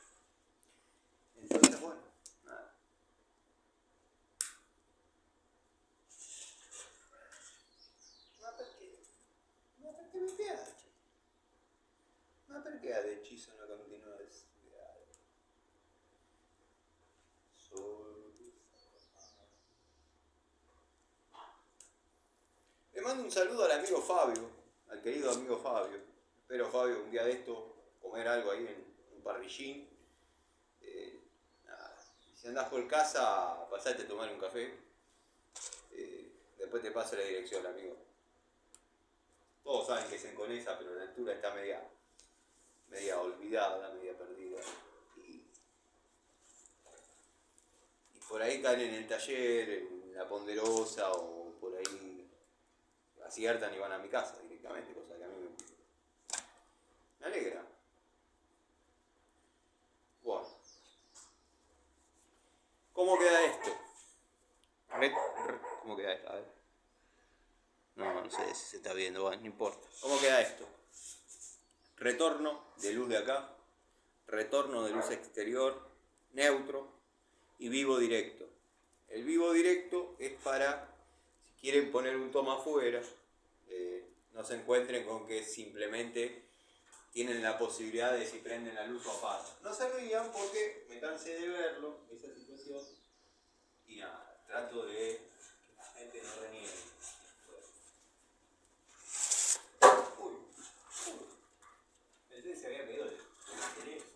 Entonces, bueno, nada. Ma perché mi piace? Ma perché ad ci sono continuare a studiare? Le mando un saludo al amigo Fabio, al querido amigo Fabio. Espero, Fabio, un día de esto comer algo ahí en un parrillín. Nada. Si andás por casa, pasate a tomar un café. Después te paso la dirección, amigo. Todos saben que es en Conesa, pero la altura está media olvidada, media perdida. Y por ahí caen en el taller, en la Ponderosa, o por ahí aciertan y van a mi casa directamente, cosa que a mí me alegra. Bueno. ¿Cómo queda esto? ¿Cómo queda esto? A ver. No sé si se está viendo, bueno, no importa. ¿Cómo queda esto? Retorno de luz de acá, retorno de luz exterior, neutro y vivo directo. El vivo directo es para, si quieren poner un toma afuera, no se encuentren con que simplemente tienen la posibilidad de si prenden la luz o apagan. No se rían porque me cansé de verlo, esa situación, y nada, trato de que la gente no reniegue. Uy, pensé que se había caído el teléfono.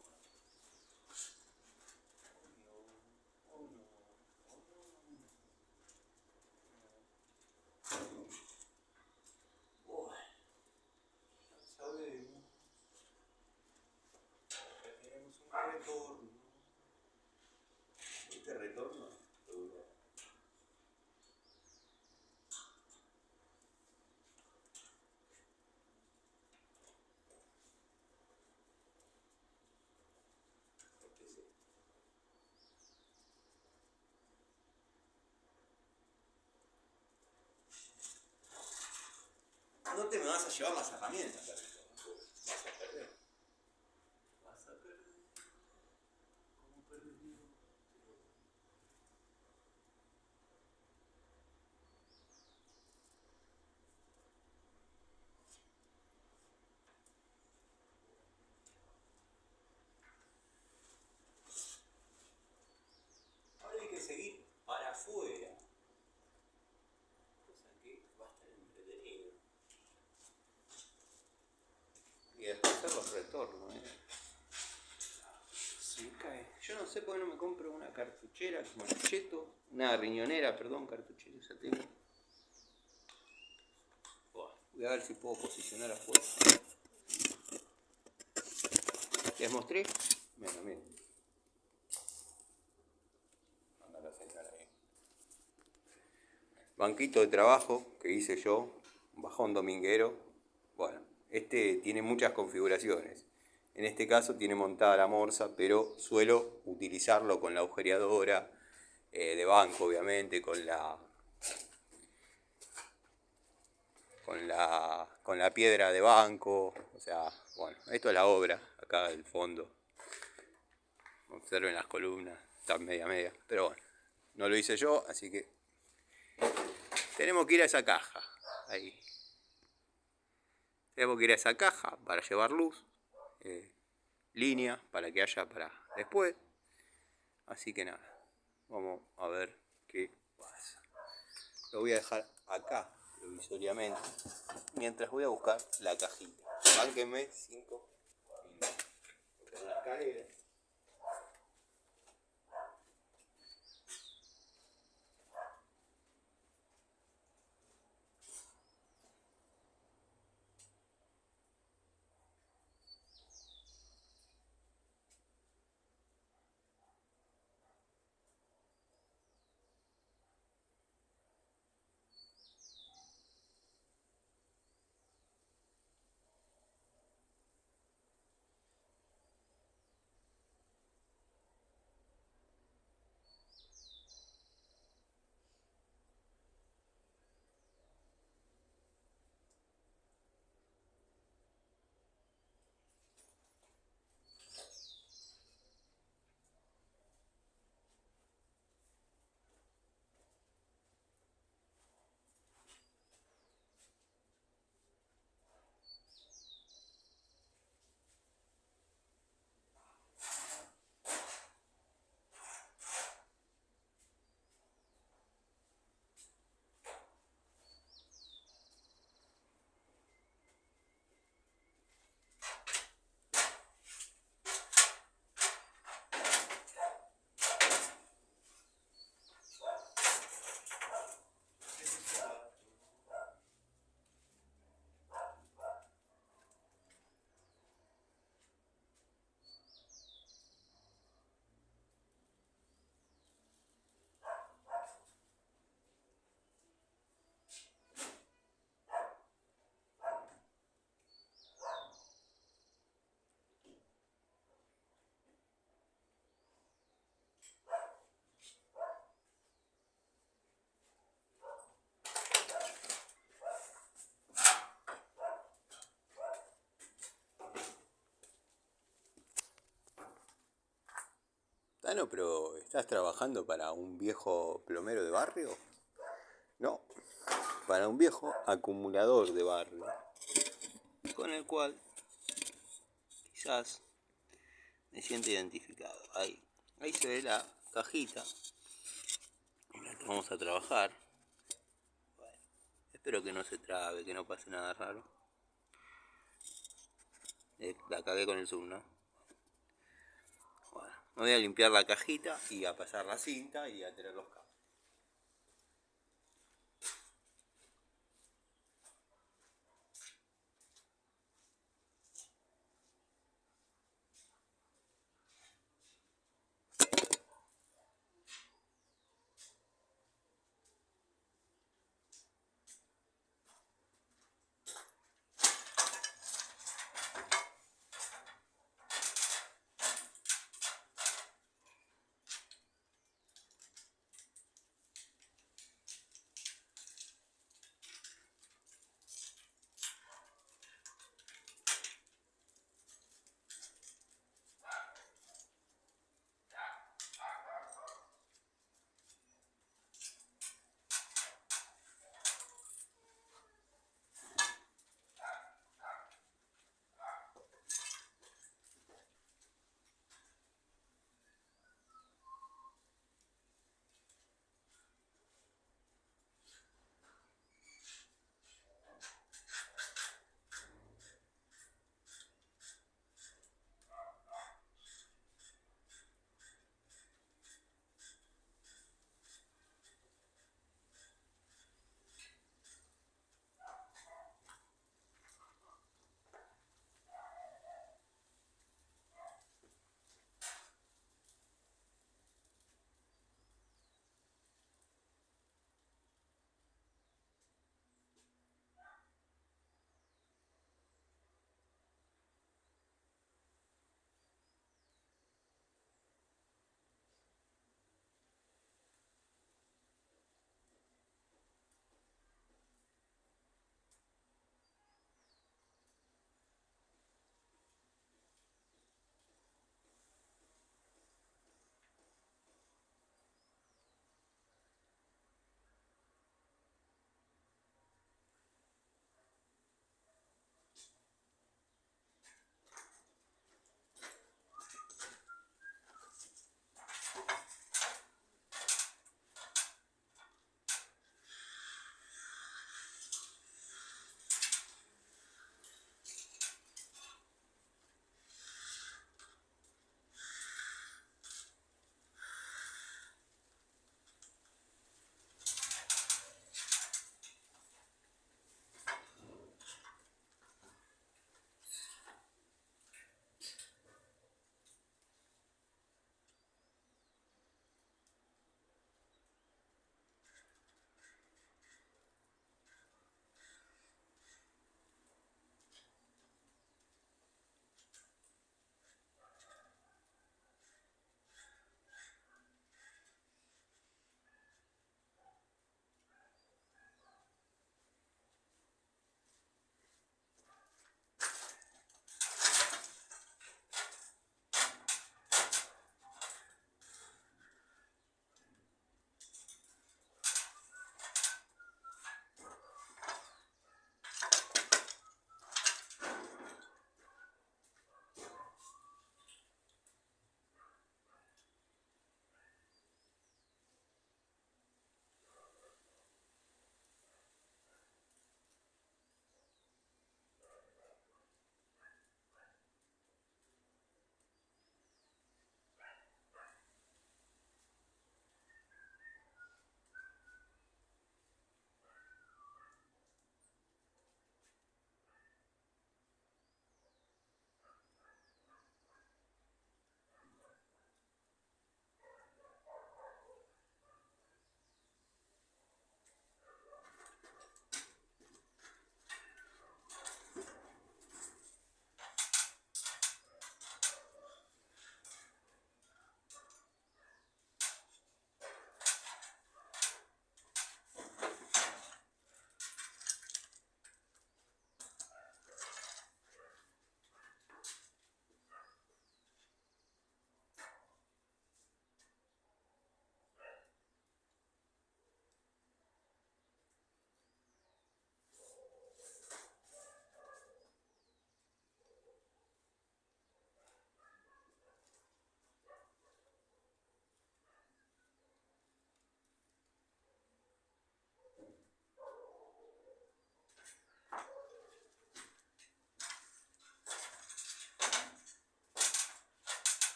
Retorno. No te me vas a llevar las herramientas, perrito. Vas a perder. Vas a perder. ¿Cómo perdido? Ahora hay que seguir para afuera. Cosa que va a estar entretenido. Y después hacer los retornos, Se me cae. Yo no sé por qué no me compro una cartuchera como el Cheto. Una riñonera, perdón, cartuchera ya tengo. Voy a ver si puedo posicionar afuera. ¿Les mostré? Bueno, miren. Anda la señora ahí. Banquito de trabajo que hice yo. Bajón dominguero. Bueno, este tiene muchas configuraciones. En este caso tiene montada la morsa, pero suelo utilizarlo con la agujereadora de banco, obviamente, con la piedra de banco. O sea, bueno, esto es la obra, acá del fondo. Observen las columnas, están media. Pero bueno, no lo hice yo, así que tenemos que ir a esa caja. Ahí. Tenemos que ir a esa caja para llevar luz. Línea para que haya para después. Así que nada, vamos a ver qué pasa. Lo voy a dejar acá provisoriamente mientras voy a buscar la cajita. Bánquenme 5 minutos. Con la escalera. Tano, pero ¿estás trabajando para un viejo plomero de barrio? No, para un viejo acumulador de barrio, con el cual quizás me siento identificado. Ahí se ve la cajita en la que vamos a trabajar. Bueno, espero que no se trabe, que no pase nada raro. La cagué con el zoom, ¿no? Bueno, me voy a limpiar la cajita y a pasar la cinta y a tirar los cables.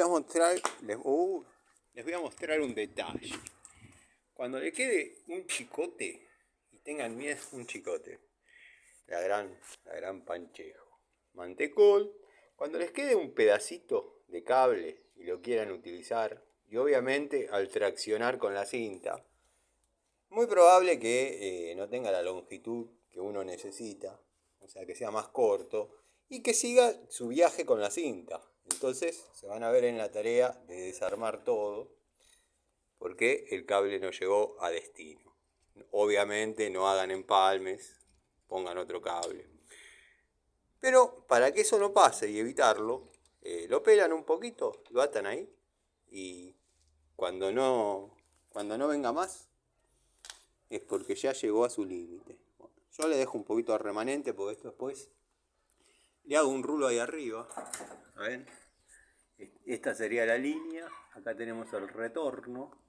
a mostrar, les voy a mostrar un detalle. Cuando le quede un chicote, y tengan miedo, un chicote, la gran Panchejo, mantecol, cuando les quede un pedacito de cable y lo quieran utilizar, y obviamente al traccionar con la cinta, muy probable que no tenga la longitud que uno necesita, o sea que sea más corto, y que siga su viaje con la cinta. Entonces se van a ver en la tarea de desarmar todo, porque el cable no llegó a destino. Obviamente no hagan empalmes, pongan otro cable. Pero para que eso no pase y evitarlo, lo pelan un poquito, lo atan ahí, y cuando no venga más, es porque ya llegó a su límite. Bueno, yo le dejo un poquito de remanente porque esto después le hago un rulo ahí arriba. A ver, esta sería la línea, acá tenemos el retorno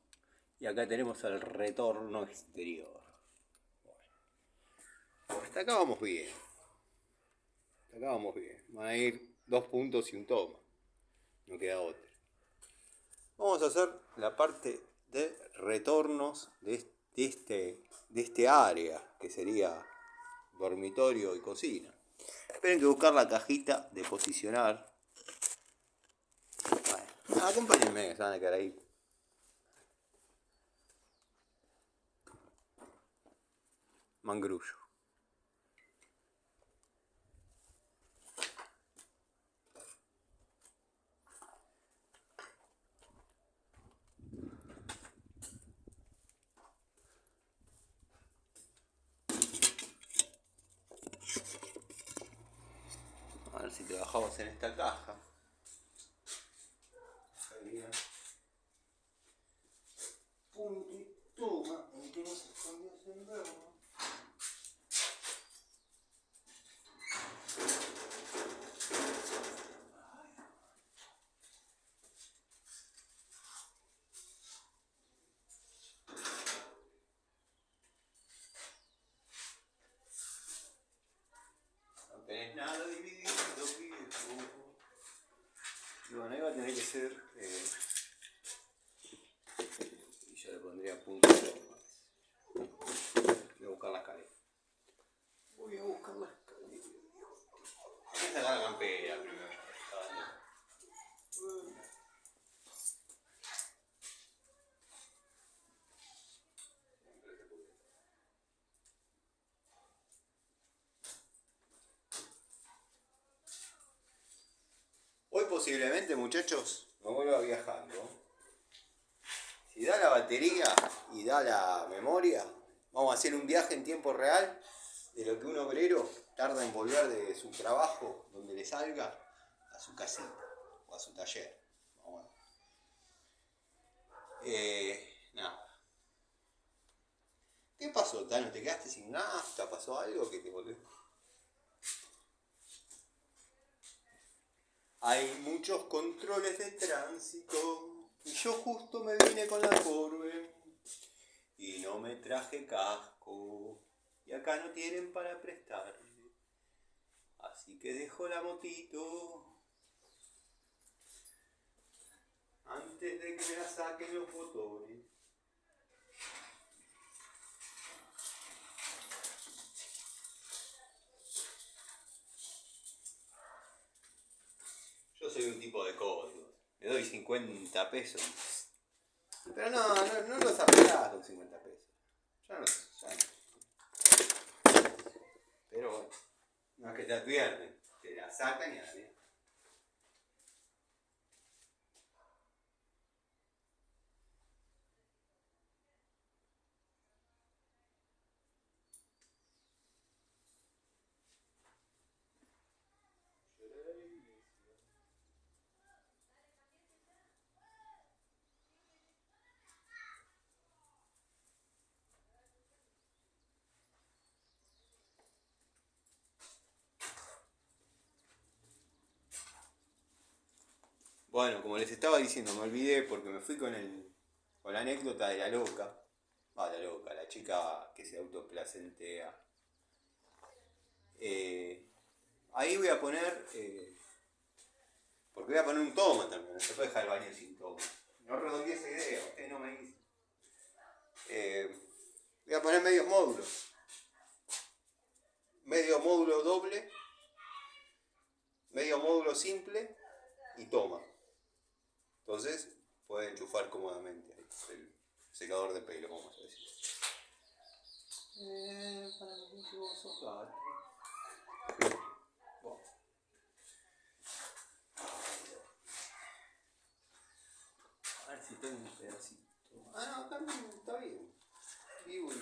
y acá tenemos el retorno exterior. Bueno, hasta acá vamos bien. Van a ir 2 puntos y un toma. No queda otra. Vamos a hacer la parte de retornos de este área, que sería dormitorio y cocina. Esperen que buscar la cajita de posicionar. Bueno, acompáñenme, que se van a quedar ahí. Mangrullo. A ver si trabajamos en esta caja. Sería punto y toma, aunque no se escondió en verbo. No tenés nada dividido, viejo. Y bueno, ahí va a tener que ser. Y yo le pondría punto y toma. Voy a buscar la escalera. Voy a sacar la campera primero. Hoy posiblemente, muchachos, me vuelva viajando. Si da la batería y da la memoria, vamos a hacer un viaje en tiempo real de lo que un obrero tarda en volver de su trabajo, donde le salga, a su casita o a su taller. Bueno. Nada. ¿Qué pasó, Tano? ¿Te quedaste sin nafta? ¿Pasó algo que te volvió? Hay muchos controles de tránsito y yo justo me vine con la Corbe y no me traje casco y acá no tienen para prestarme, así que dejo la motito antes de que me la saquen los botones. Yo soy un tipo de códigos. Le doy 50 pesos. Pero no los apretás con 50 pesos. Ya no. Pero bueno, no es que te advierten. Te la sacan y a la mierda. Bueno, como les estaba diciendo, me olvidé porque me fui con la anécdota de la loca. La chica que se autoplacentea. Ahí voy a poner Porque voy a poner un toma también, no se puede dejar el baño sin toma. No redondeé esa idea, ustedes no me dicen. Voy a poner medios módulos. Medio módulo doble, medio módulo simple y toma. Entonces puede enchufar cómodamente ahí, el secador de pelo, vamos a decir. Para que vos sos gato. Bueno. A ver si tengo un pedacito. Ah, no, acá no, está bien. Vivo y...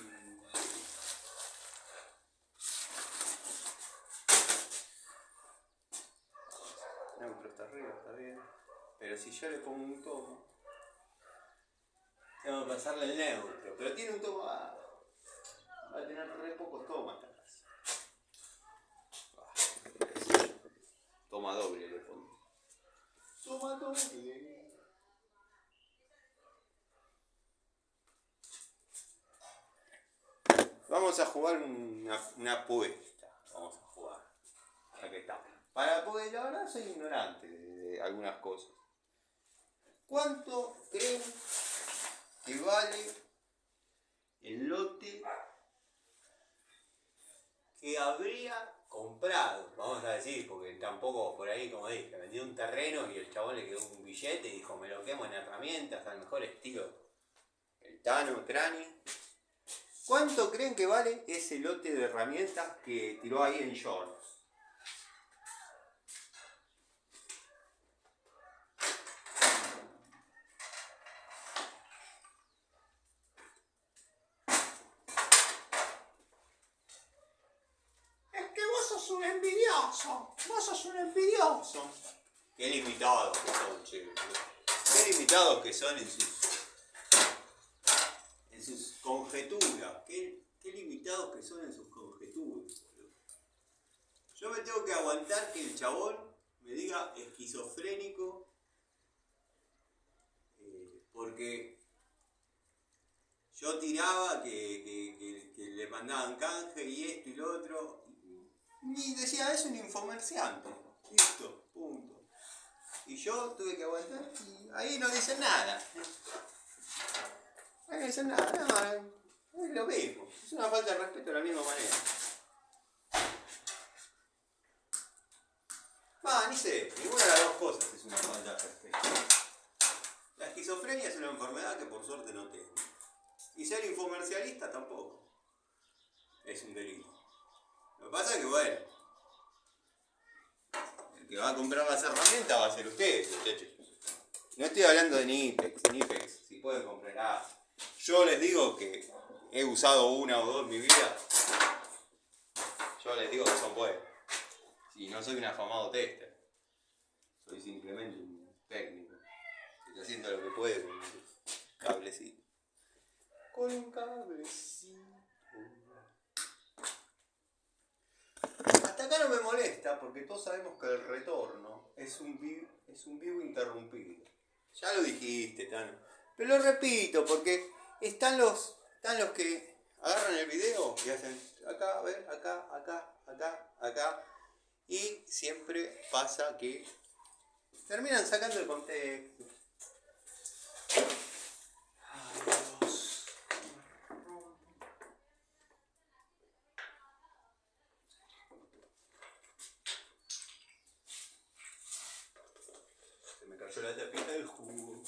Neutro está arriba, está bien. Pero si yo le pongo un tomo, tengo que pasarle el neutro. Pero tiene un tomo abajo. Va a tener re pocos tomas esta casa. Toma doble le pongo. Toma doble. Vamos a jugar una apuesta. Vamos a jugar. Ya que está. Porque la verdad soy ignorante de algunas cosas. ¿Cuánto creen que vale el lote que habría comprado? Vamos a decir, porque tampoco por ahí, como dije, vendió un terreno y el chabón le quedó un billete y dijo, me lo quemo en herramientas, al mejor estilo el Tano, Trani. ¿Cuánto creen que vale ese lote de herramientas que tiró ahí en Shorts? Un envidioso, vos sos un envidioso. Qué limitados que son, che. Qué limitados que son en sus conjeturas. Qué limitados que son en sus conjeturas. Yo me tengo que aguantar que el chabón me diga esquizofrénico, porque yo tiraba que le mandaban canje y esto y lo otro. Ni decía, es un infomerciante. Listo, punto. Y yo tuve que aguantar y ahí no dicen nada. Ahí no dicen nada, no, es lo mismo. Es una falta de respeto de la misma manera. Ni sé, ninguna de las dos cosas es una falta de respeto. La esquizofrenia es una enfermedad que por suerte no tengo. Y ser infomercialista tampoco. Es un delito. Lo que pasa es que, bueno, el que va a comprar las herramientas va a ser usted, muchachos. No estoy hablando de Nipex, si pueden comprar. Yo les digo que he usado una o dos en mi vida. Yo les digo que son buenas. Si no soy un afamado tester, soy simplemente un técnico que está haciendo lo que puede con un cablecito. Con un cablecito. Hasta acá no me molesta porque todos sabemos que el retorno es un vivo interrumpido. Ya lo dijiste, Tano. Pero lo repito porque están los que agarran el video y hacen acá, a ver, acá. Y siempre pasa que terminan sacando el contexto. Ay, Dios. Se me cayó la tapita del jugo.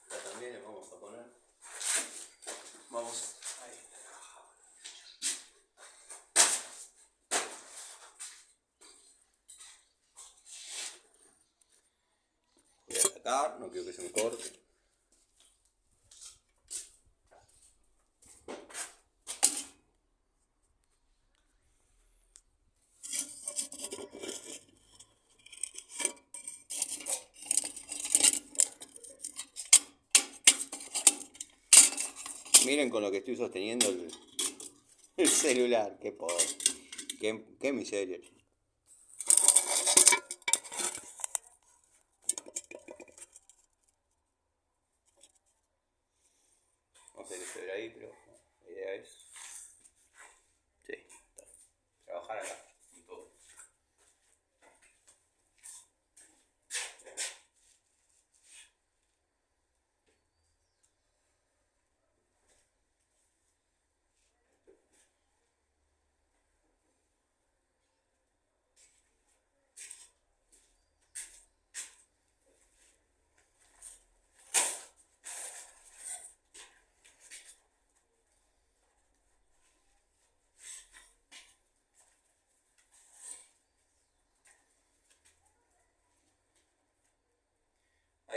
Acá también le vamos a poner. Vamos. Ahí. Voy a sacar, no quiero que se me corte. Miren con lo que estoy sosteniendo el celular, qué pobre, qué miseria. No sé qué se verá ahí, pero la idea es, sí, trabajar acá, y todo.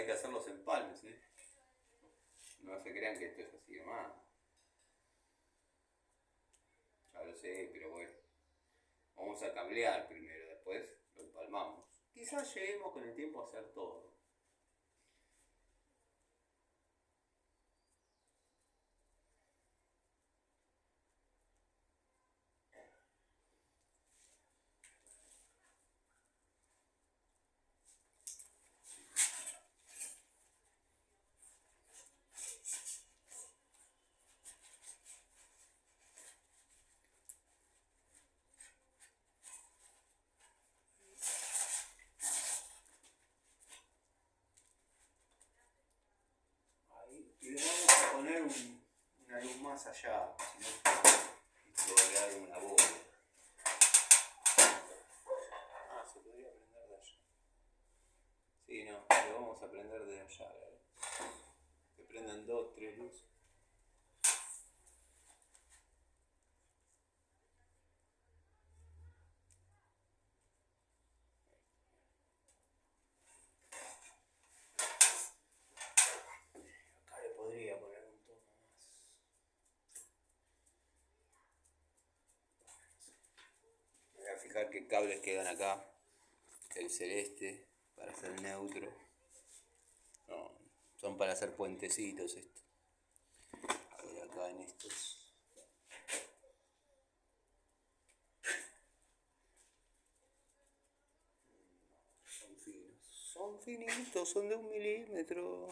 hay que hacer los empalmes, ¿eh? No se crean que esto es así nomás. Ya lo sé, pero bueno. Vamos a cablear primero, después lo empalmamos. Quizás lleguemos con el tiempo a hacer todo. Y le vamos a poner una luz más allá, si no esto va a quedar una bola. Ah, se podría prender de allá. Sí, no, lo vamos a prender de allá, ¿vale? Que prendan 2, 3 luces. Acá le podría poner un tono más. Me voy a fijar qué cables quedan acá. El celeste para hacer neutro. No, son para hacer puentecitos estos. A ver acá en estos. Son finos. Son finitos, son de 1 milímetro.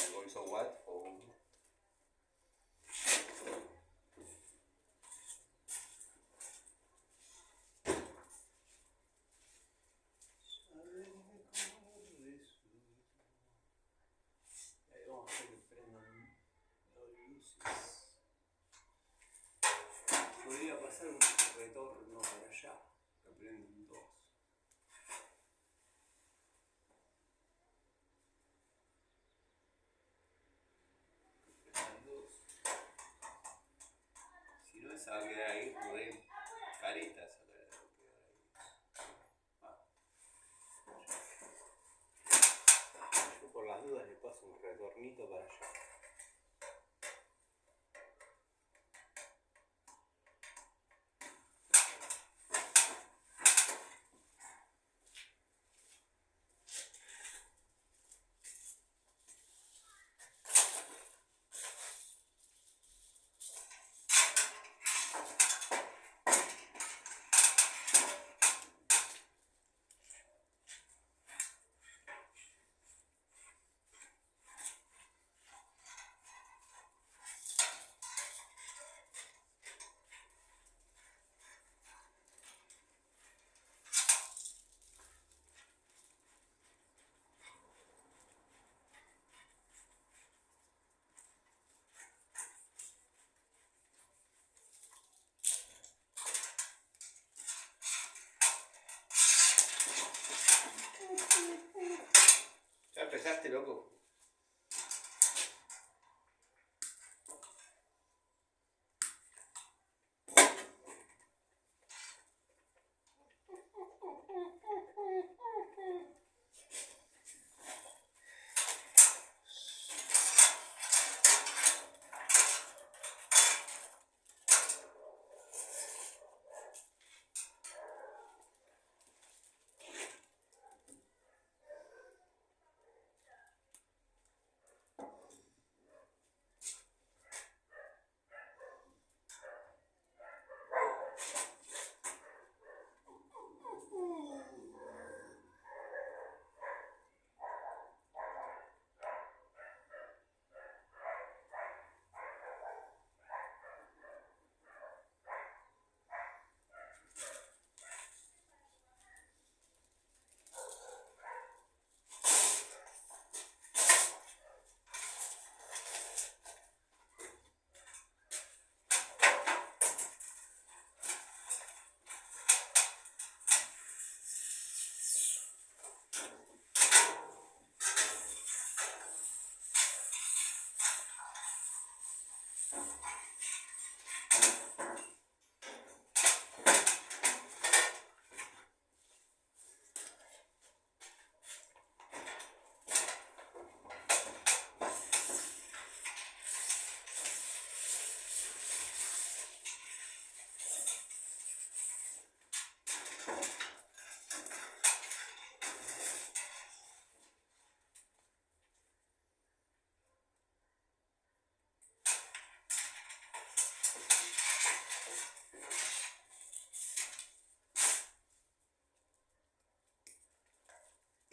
El bolso watt o vamos a hacer que prendan 2 luces. Podría pasar un retorno para allá, que prenden 2. Si no, esa va a quedar ahí, joder, careta esa careta va a quedar ahí. Yo por las dudas le paso un retornito para allá. ¿Ya empezaste, loco?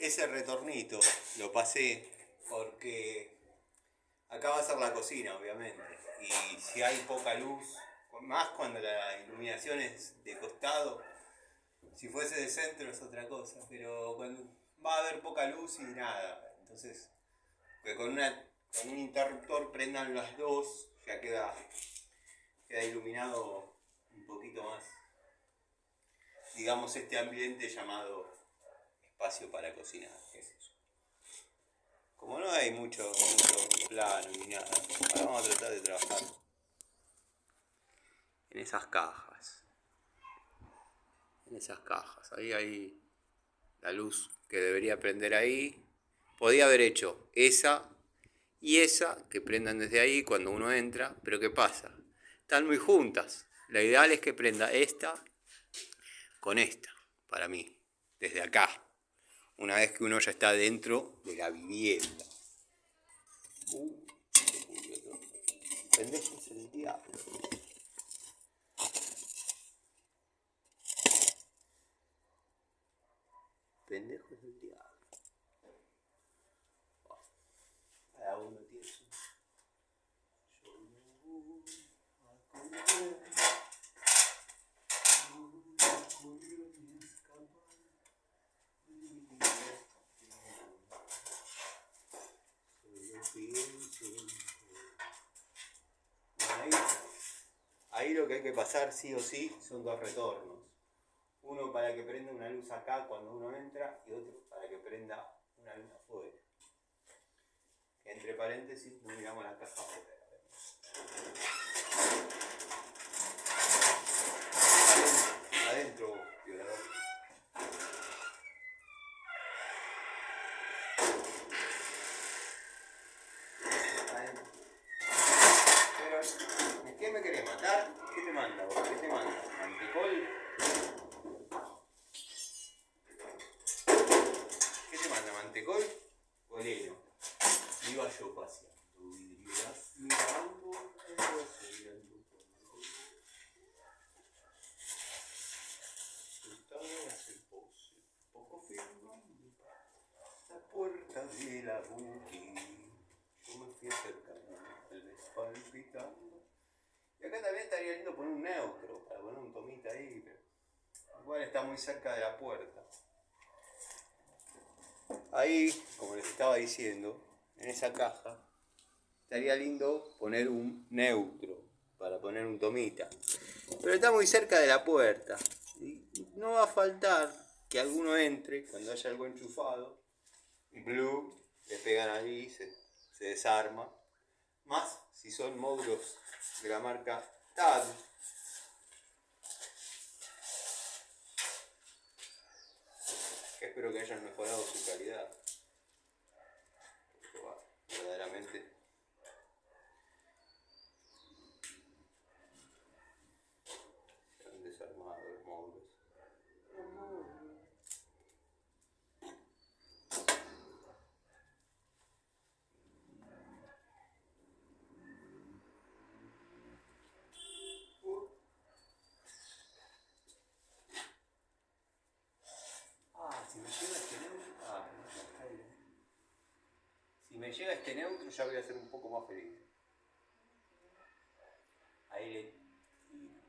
ese retornito lo pasé porque acá va a ser la cocina, obviamente. Y si hay poca luz, más cuando la iluminación es de costado, si fuese de centro es otra cosa, pero cuando va a haber poca luz y nada, entonces que con un interruptor prendan las dos, ya queda iluminado un poquito más, digamos, este ambiente llamado espacio para cocinar, qué sé yo. Como no hay mucho plano ni nada, ahora vamos a tratar de trabajar en esas cajas. En esas cajas, ahí hay la luz que debería prender ahí. Podía haber hecho esa y esa que prendan desde ahí cuando uno entra, pero ¿qué pasa? Están muy juntas. La ideal es que prenda esta con esta, para mí, desde acá, una vez que uno ya está dentro de la vivienda. Pendejo es el diablo. Pendejo es el diablo. Cada uno tiene su... Yo no voy a comer. Ahí lo que hay que pasar sí o sí son dos retornos. Uno para que prenda una luz acá cuando uno entra y otro para que prenda una luz afuera. Entre paréntesis, no miramos la caja afuera. Adentro, violador. Adentro. Pero, ¿qué me querés matar? ¿Qué te manda vos? ¿Qué te manda? ¿Mantecol? ¿Qué te manda? ¿Mantecol o heno? Iba yo paseando, vidrieras mirando el océano. Sultanas el pozo, poco firmando la puerta de la buque. Yo me fui acercando, tal vez palpitando. Y acá también estaría lindo poner un neutro, para poner un tomita ahí, pero igual está muy cerca de la puerta. Ahí, como les estaba diciendo, en esa caja, estaría lindo poner un neutro, para poner un tomita. Pero está muy cerca de la puerta. Y no va a faltar que alguno entre cuando haya algo enchufado. Y blue, le pegan allí, se desarma. Más si son módulos de la marca TAG. Que espero que hayan mejorado su calidad. Porque, bueno, verdaderamente se han desarmado los módulos. Si me llega este neutro, si me llega este neutro ya voy a ser un poco más feliz. Ahí le tiro.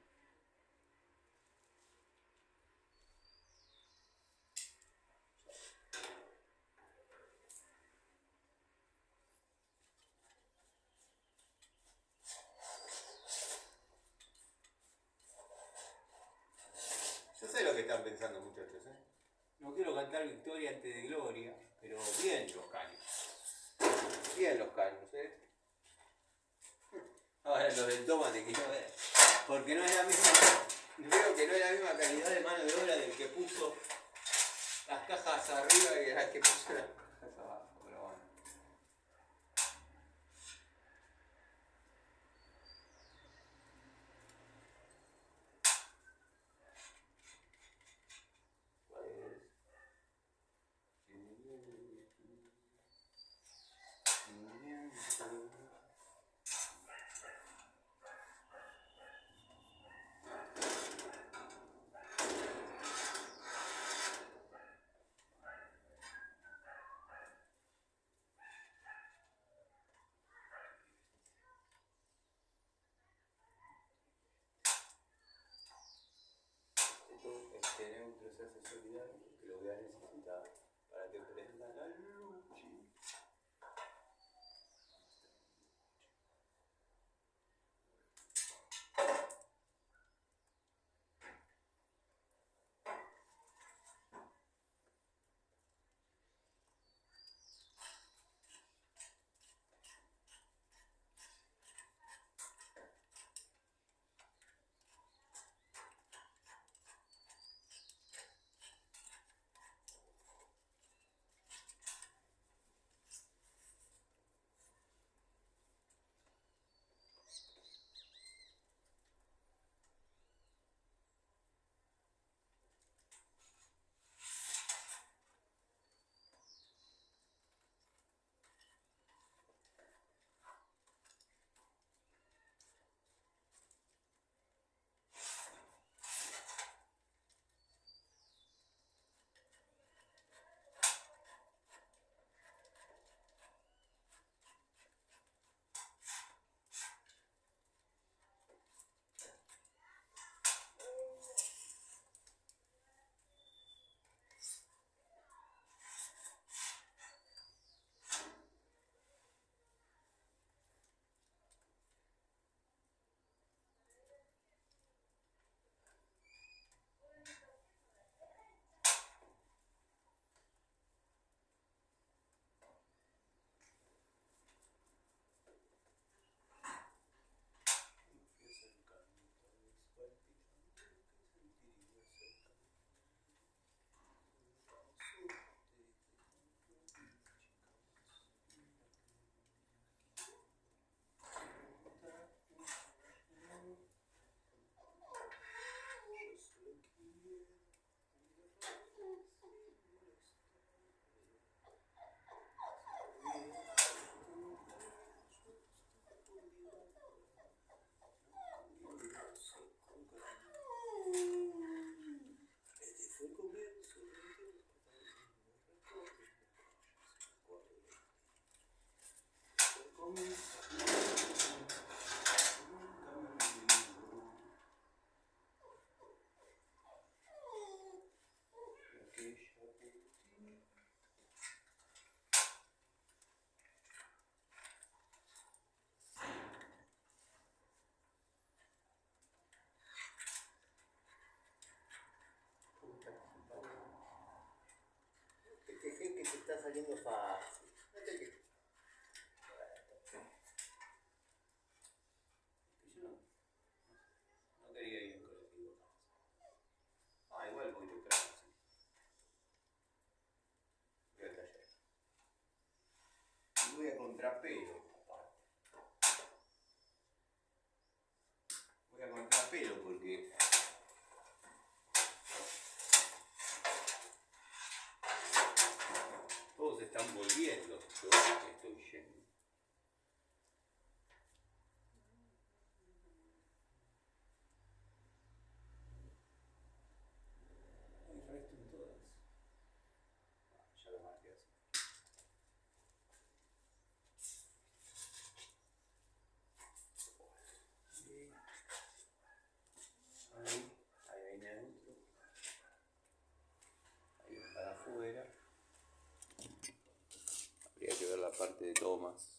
Yo sé lo que están pensando, muchachos, ¿eh? No quiero cantar victoria antes de gloria, pero bien los caños. Bien los caños, ¿eh? Ahora los del tomate quiero ver. Porque no es la misma. Veo que no es la misma calidad de mano de obra del que puso las cajas arriba y las que puso las cajas abajo. Pero bueno. más.